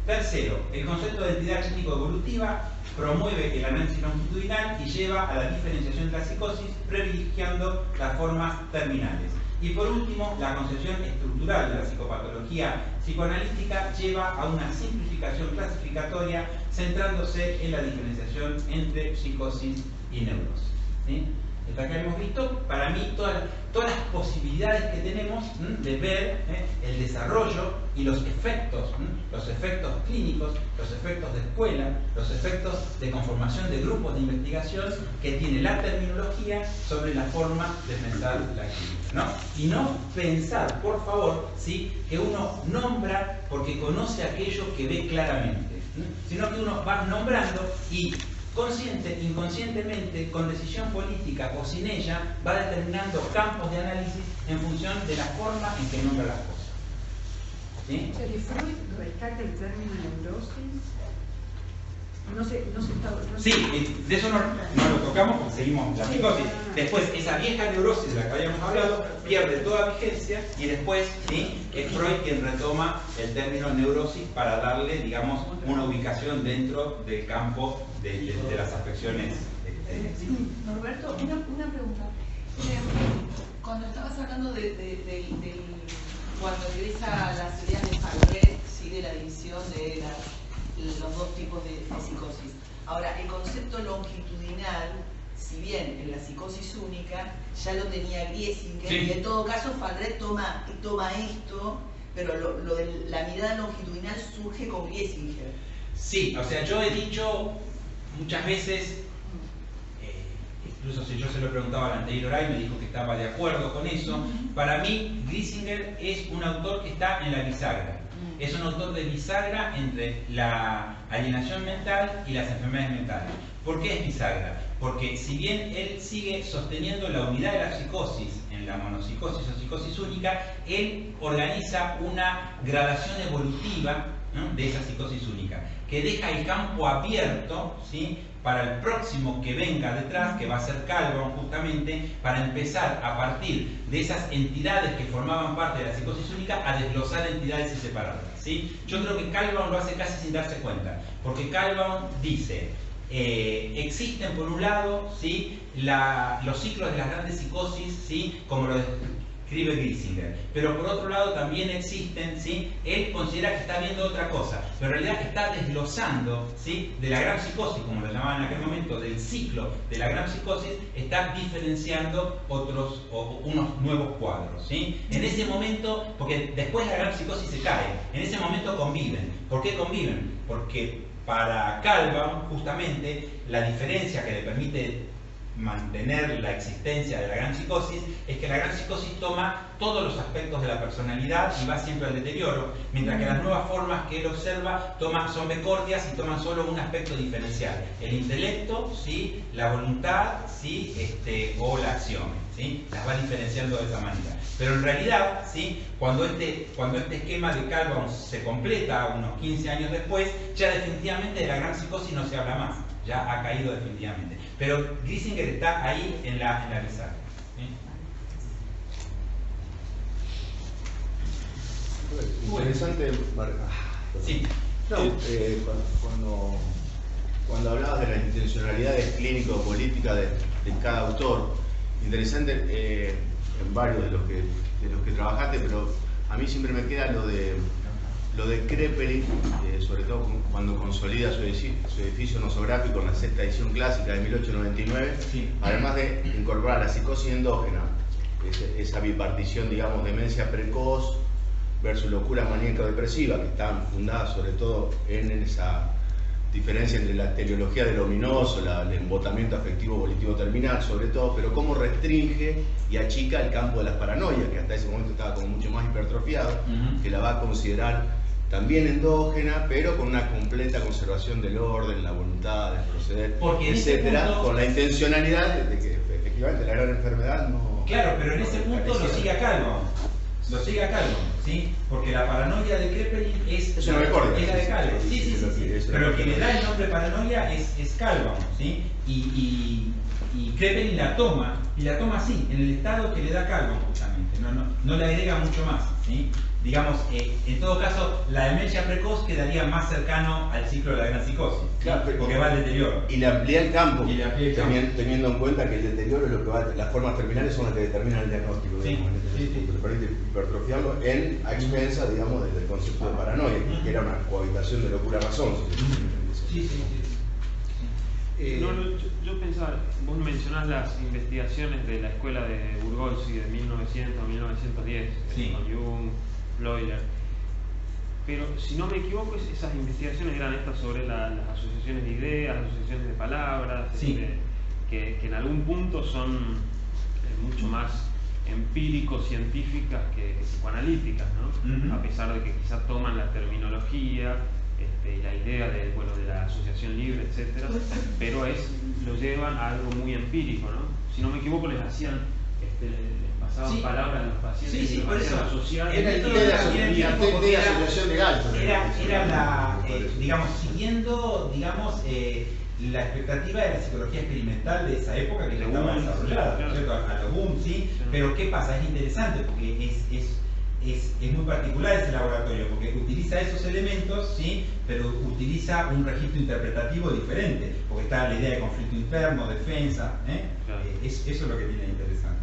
Tercero, el concepto de entidad clínico-evolutiva promueve el análisis longitudinal y lleva a la diferenciación de la psicosis, privilegiando las formas terminales. Y por último, la concepción estructural de la psicopatología psicoanalítica lleva a una simplificación clasificatoria centrándose en la diferenciación entre psicosis y neurosis. ¿Sí? Hasta acá hemos visto, para mí, todas las posibilidades que tenemos de ver el desarrollo y los efectos clínicos, los efectos de escuela, los efectos de conformación de grupos de investigación que tiene la terminología sobre la forma de pensar la clínica, ¿no? Y no pensar, por favor, ¿sí?, que uno nombra porque conoce aquello que ve claramente, sino que uno va nombrando y consciente, inconscientemente, con decisión política o sin ella, va determinando campos de análisis en función de la forma en que nombra las cosas. ¿Sí? O sea, que Freud rescata el término neurosis. Sí, de eso no lo tocamos porque seguimos la psicosis. Después, esa vieja neurosis de la que habíamos hablado pierde toda vigencia y después, ¿sí?, es Freud quien retoma el término neurosis para darle, digamos, una ubicación dentro del campo de las afecciones. Norberto, una pregunta. Cuando estabas hablando cuando regresa las ideas de Fallret, ¿sí?, de la división de los dos tipos de psicosis. Ahora, el concepto longitudinal, si bien en la psicosis única ya lo tenía Griesinger, sí, y en todo caso Fallret toma esto, pero lo de la mirada longitudinal surge con Griesinger. Sí, o sea, yo he dicho muchas veces, incluso si yo se lo preguntaba al anterior Oray, me dijo que estaba de acuerdo con eso. Para mí, Griesinger es un autor que está en la bisagra. Es un autor de bisagra entre la alienación mental y las enfermedades mentales. ¿Por qué es bisagra? Porque si bien él sigue sosteniendo la unidad de la psicosis en la monopsicosis o psicosis única, él organiza una gradación evolutiva, ¿no?, de esa psicosis única, que deja el campo abierto, ¿sí?, para el próximo que venga detrás, que va a ser Calvin justamente, para empezar a partir de esas entidades que formaban parte de la psicosis única a desglosar entidades y separarlas, ¿sí? Yo creo que Calvin lo hace casi sin darse cuenta, porque Calvin dice, existen por un lado, ¿sí?, los ciclos de las grandes psicosis, ¿sí?, como lo escribe Griesinger, pero por otro lado también existen, ¿sí?, él considera que está viendo otra cosa, pero en realidad está desglosando, ¿sí?, de la gran psicosis, como lo llamaban en aquel momento, del ciclo de la gran psicosis, está diferenciando unos nuevos cuadros, ¿sí? En ese momento, porque después la gran psicosis se cae, en ese momento conviven. ¿Por qué conviven? Porque para Calvin, justamente, la diferencia que le permite mantener la existencia de la gran psicosis es que la gran psicosis toma todos los aspectos de la personalidad y va siempre al deterioro, mientras que las nuevas formas que él observa son becordias y toman solo un aspecto diferencial, el intelecto, ¿sí?, la voluntad, ¿sí?, o la acción, ¿sí?, las va diferenciando de esa manera. Pero en realidad, ¿sí?, cuando este esquema de Calvin se completa unos 15 años después, ya definitivamente de la gran psicosis no se habla más, ya ha caído definitivamente. Pero Griesinger está ahí en la bisagra. Interesante, sí. No, cuando hablabas de las intencionalidades clínico-política de cada autor, interesante en varios de los que trabajaste, pero a mí siempre me queda lo de Kraepelin, sobre todo cuando consolida su edificio nosográfico en la sexta edición clásica de 1899, sí, además de incorporar la psicosis endógena, esa bipartición, digamos, demencia precoz versus locura maníaco-depresiva, que están fundadas sobre todo en esa diferencia entre la teleología del ominoso, el embotamiento afectivo volitivo terminal sobre todo, pero cómo restringe y achica el campo de las paranoias, que hasta ese momento estaba como mucho más hipertrofiado, que la va a considerar también endógena, pero con una completa conservación del orden, la voluntad, el proceder, etcétera, con la intencionalidad de que efectivamente la gran enfermedad no... Claro, pero en ese punto lo sigue a Calvo. Lo sigue a Calvo, ¿sí? Porque la paranoia de Kraepelin es la de Calvo. Sí. Pero el que le da el nombre paranoia es Calvo, ¿sí? Y Kraepelin la toma, y la toma así, en el estado que le da Calvo, justamente. No le agrega mucho más, ¿sí? Digamos, en todo caso, la demencia precoz quedaría más cercano al ciclo de la gran psicosis, claro, porque va al deterioro. Y le amplía el campo, teniendo en cuenta que el deterioro es lo que va, las formas terminales son las que determinan el diagnóstico, digamos, le permite hipertrofiarlo a expensa, digamos, del concepto de paranoia, que era una cohabitación de locura-razón. Yo pensaba, vos mencionás las investigaciones de la escuela de Burgossi de 1900 a 1910, con Jung, Bleuler, pero si no me equivoco esas investigaciones eran estas sobre las asociaciones de ideas, las asociaciones de palabras, que en algún punto son mucho más empírico-científicas que psicoanalíticas, ¿no? A pesar de que quizás toman la terminología y la idea de la asociación libre, etcétera, pero lo llevan a algo muy empírico, ¿no? Si no me equivoco les hacían pasaban palabras a los pacientes y por eso asociar era el de asociación legal. Era la, digamos, siguiendo, digamos, la expectativa de la psicología experimental de esa época que ya estaba desarrollada, ¿no es cierto? A lo boom, sí. Pero ¿qué pasa? Es interesante porque es muy particular ese laboratorio, porque utiliza esos elementos, ¿sí? Pero utiliza un registro interpretativo diferente, porque está la idea de conflicto interno, defensa, eso es lo que tiene interesante.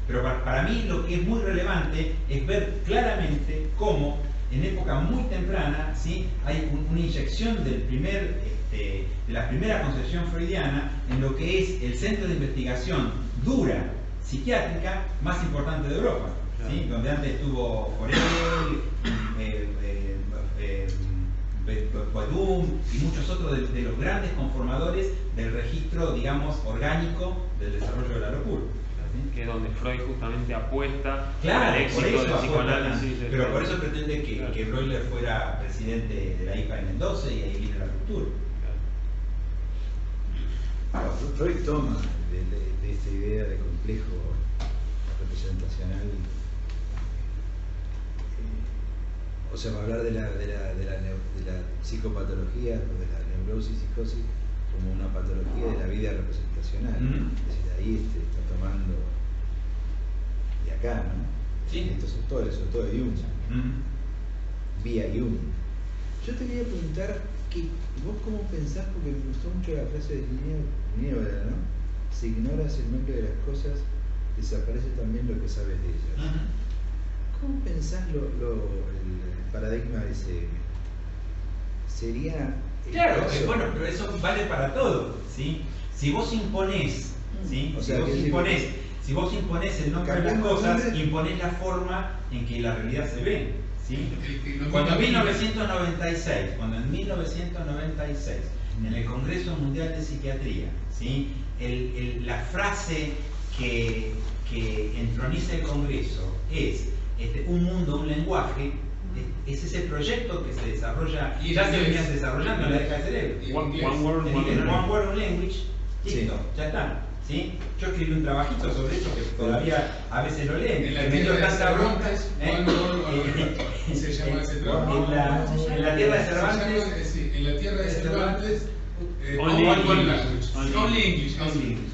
Pero para mí lo que es muy relevante es ver claramente cómo en época muy temprana, ¿sí? Hay una inyección de la primera concepción freudiana en lo que es el centro de investigación dura psiquiátrica más importante de Europa, ¿sí? Donde antes estuvo Forel, Boydum y muchos otros de los grandes conformadores del registro, digamos, orgánico del desarrollo de la locura. Que es donde Freud justamente apuesta al éxito del psicoanálisis. Pero por eso pretende que Breuer fuera presidente de la IPA en el 12 y ahí viene la ruptura. Freud toma de esta idea de complejo representacional, o sea, va a hablar de la psicopatología o de la neurosis, psicosis, como una patología de la vida representacional. Es decir, ahí está tomando de acá, ¿no? Sí. Esto es todo eso, todo de Jung. Vía Jung. Yo te quería preguntar, ¿vos cómo pensás? Porque me gustó mucho la frase de Niebla, ¿no? Si ignoras el nombre de las cosas, desaparece también lo que sabes de ellas. ¿Cómo pensás el paradigma de ese? ¿Sería...? Claro, bueno, pero eso vale para todo, ¿sí? Si vos imponés, ¿sí? O sea, si vos imponés el nombre de las cosas, imponés la forma en que la realidad se ve, ¿sí? Cuando en 1996, en el Congreso Mundial de Psiquiatría, ¿sí? La frase que entroniza el Congreso es un mundo, un lenguaje. Es ese proyecto que se desarrolla, ya se venía desarrollando en la década del cerebro. One Word, One Language, listo, ya está. ¿Sí? Yo escribí un trabajito sobre eso que todavía a veces lo leen. En la tierra de Cervantes, se llama ese trabajo. En la tierra de Cervantes. Sí, en la tierra de Cervantes. Only English.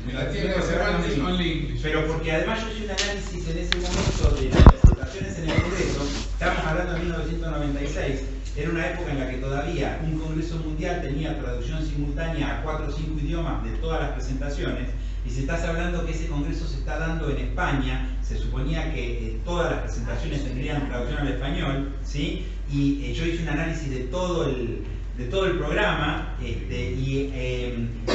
En la tierra de Cervantes, only English. Pero porque además yo hice un análisis en ese momento de las presentaciones en el Congreso. Estamos hablando de 1996. Era una época en la que todavía un Congreso Mundial tenía traducción simultánea a 4 o 5 idiomas de todas las presentaciones. Y si estás hablando que ese congreso se está dando en España, se suponía que todas las presentaciones tendrían traducción al español, ¿sí? Y yo hice un análisis de todo el programa y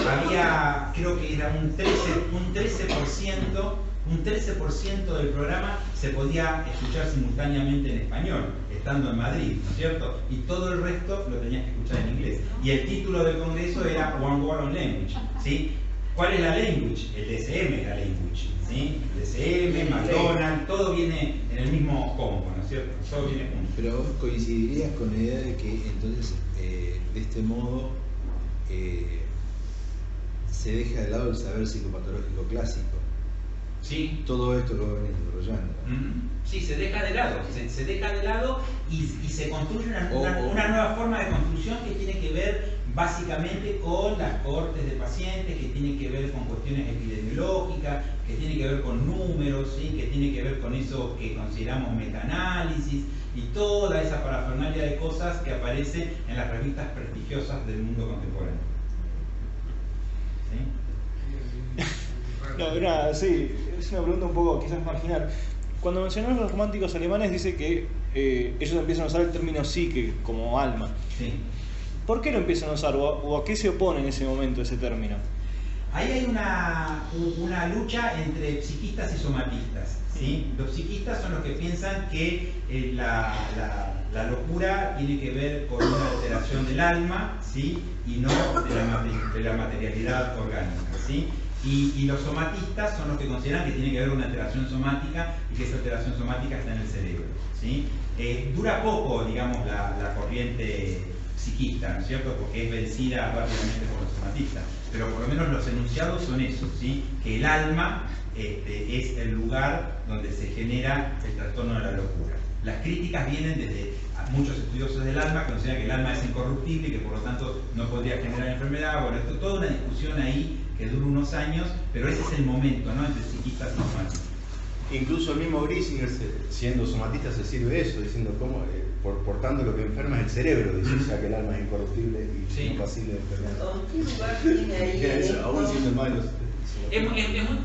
había, creo que era un 13% Un 13% del programa se podía escuchar simultáneamente en español, estando en Madrid, ¿no es cierto? Y todo el resto lo tenías que escuchar en inglés. Y el título del congreso era One Word on Language, ¿sí? ¿Cuál es la language? El DSM es la language, ¿sí? El DSM, McDonald's, todo viene en el mismo combo, ¿no es cierto? Todo viene junto. Pero vos coincidirías con la idea de que entonces de este modo se deja de lado el saber psicopatológico clásico. Sí. Todo esto lo ven desarrollando. Sí, se deja de lado, se deja de lado y se construye una nueva forma de construcción que tiene que ver básicamente con las cohortes de pacientes, que tiene que ver con cuestiones epidemiológicas, que tiene que ver con números, ¿sí? Que tiene que ver con eso que consideramos metaanálisis y toda esa parafernalia de cosas que aparece en las revistas prestigiosas del mundo contemporáneo. ¿Sí? No, sí, es una pregunta un poco quizás marginal. Cuando mencionamos los románticos alemanes dice que ellos empiezan a usar el término psique como alma. Sí. ¿Por qué lo empiezan a usar o a qué se opone en ese momento ese término? Ahí hay una lucha entre psiquistas y somatistas, ¿sí? Los psiquistas son los que piensan que la locura tiene que ver con una alteración del alma, ¿sí? Y no de la materialidad orgánica, ¿sí? Y los somatistas son los que consideran que tiene que haber una alteración somática y que esa alteración somática está en el cerebro, ¿sí? Dura poco, digamos, la corriente psiquista, ¿no es cierto? Porque es vencida rápidamente por los somatistas, pero por lo menos los enunciados son esos, ¿sí? Que el alma es el lugar donde se genera el trastorno de la locura. Las críticas vienen desde muchos estudiosos del alma que consideran que el alma es incorruptible y que por lo tanto no podría generar enfermedad. Bueno, esto es toda una discusión ahí que dura unos años, pero ese es el momento, ¿no? Entre psiquistas y somatistas. Incluso el mismo Grisinger, siendo somatista, se sirve de eso, diciendo cómo, por tanto lo que enferma es el cerebro, dice, o sea que el alma es incorruptible y no pasible de enfermedad. ¿Qué lugar tiene ahí Eso, aún siendo malos.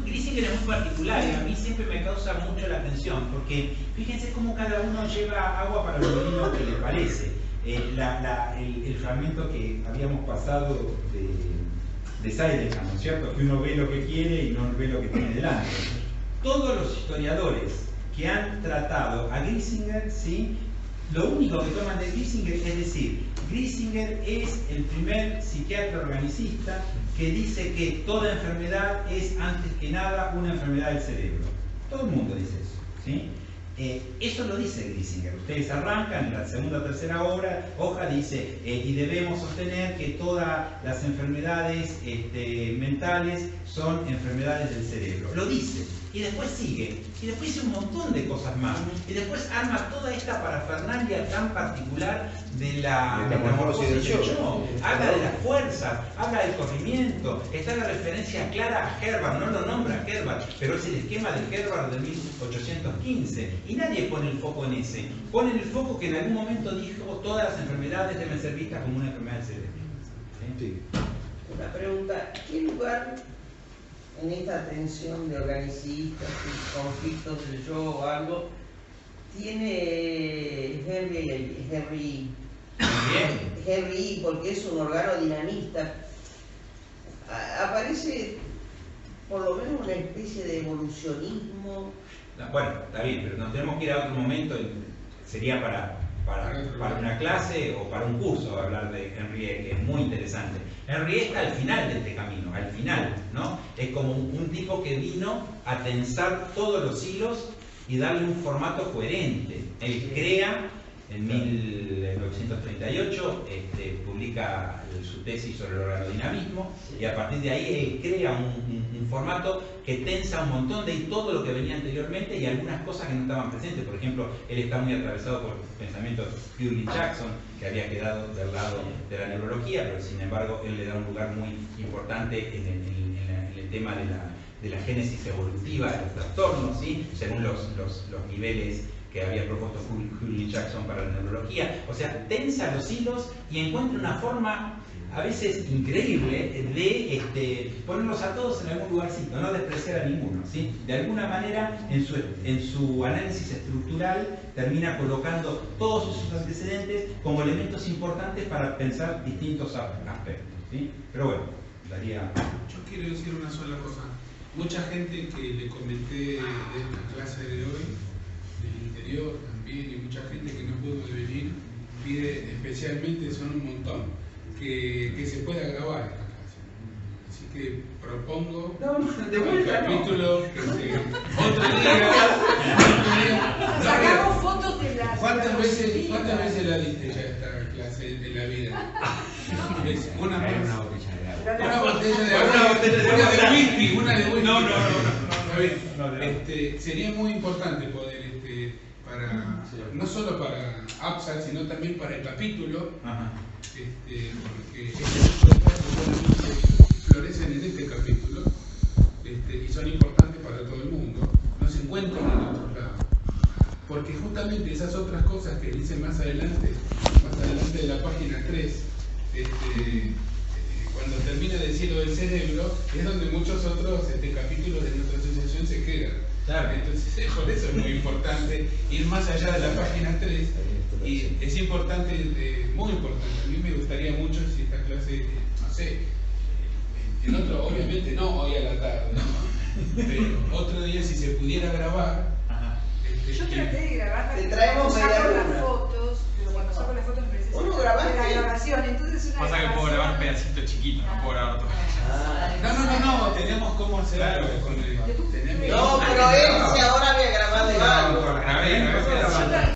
Grisinger es muy particular y a mí siempre me causa mucho la atención, porque fíjense cómo cada uno lleva agua para lo molino que le parece. El fragmento que habíamos pasado de Seidenham, ¿no es cierto? Que uno ve lo que quiere y no ve lo que tiene delante. Todos los historiadores que han tratado a Grisinger, ¿sí? Lo único que toman de Grisinger es decir, Grisinger es el primer psiquiatra organicista que dice que toda enfermedad es antes que nada una enfermedad del cerebro. Todo el mundo dice eso, ¿sí? Eso lo dice Grisinger. Ustedes arrancan en la segunda o tercera hoja dice y debemos sostener que todas las enfermedades mentales son enfermedades del cerebro. Lo dice. Y después sigue, y después dice un montón de cosas más, y después arma toda esta parafernalia tan particular de la metamorfosis del yo. Habla de las fuerzas, habla del corrimiento, está la referencia clara a Herbart, no lo nombra Herbart, pero es el esquema de Herbart de 1815, y nadie pone el foco en ese. Pone el foco que en algún momento dijo todas las enfermedades deben ser vistas como una enfermedad del cerebro. ¿Sí? Una pregunta, ¿qué lugar en esta tensión de organicistas y conflictos del yo o algo tiene Henry, porque es un órgano dinamista? Aparece por lo menos una especie de evolucionismo. Bueno, está bien, pero nos tenemos que ir a otro momento, sería para una clase o para un curso hablar de Henriet, que es muy interesante. Henriet está al final de este camino, al final, ¿no? Es como un tipo que vino a tensar todos los hilos y darle un formato coherente. Él crea, en 1938, publica su tesis sobre el organodinamismo y a partir de ahí él crea un formato que tensa un montón de todo lo que venía anteriormente y algunas cosas que no estaban presentes. Por ejemplo, él está muy atravesado por pensamientos de Hughley Jackson, que había quedado del lado de la neurología, pero sin embargo él le da un lugar muy importante en el tema de la génesis evolutiva de los trastornos, ¿sí? Según los niveles que había propuesto Hughley Jackson para la neurología. O sea, tensa los hilos y encuentra una forma a veces increíble de ponerlos a todos en algún lugarcito, no despreciar a ninguno, ¿sí? De alguna manera en su análisis estructural termina colocando todos esos antecedentes como elementos importantes para pensar distintos aspectos, ¿sí? Pero bueno, daría... Yo quiero decir una sola cosa. mucha gente que le comenté de esta clase de hoy, del interior también, y mucha gente que no pudo venir, pide especialmente, son un montón, que se pueda grabar esta clase. Así que propongo el capítulo que otro día. Sacamos fotos de las. ¿Cuántas veces la diste ya esta clase en la vida? ¿Ves? Una más. Una botella de agua, una de whisky, una de whisky. No. Sería muy importante poder, no solo para APSA, sino también para el capítulo, porque este tipo de casos solamente florecen en este capítulo, y son importantes para todo el mundo, no se encuentran en otros lados. Porque justamente esas otras cosas que dice más adelante de la página 3, cuando termina del cielo del cerebro, es donde muchos otros capítulos de nuestra asociación se quedan. Claro. Entonces, por eso es muy importante ir más allá de la página 3. Y es importante, muy importante. A mí me gustaría mucho si esta clase, no sé, en otro, obviamente no hoy a la tarde, ¿no? Pero otro día si se pudiera grabar. Yo traté de grabarla, te traemos saco media las luna. fotos, pero cuando saco las fotos me parece ¿Uno grabaste? la grabación, entonces una Pasa que puedo grabar un pedacito chiquito, no puedo grabar todo. No, tenemos cómo hacer algo con el. No, pero él si ahora había grabado algo. Grabé.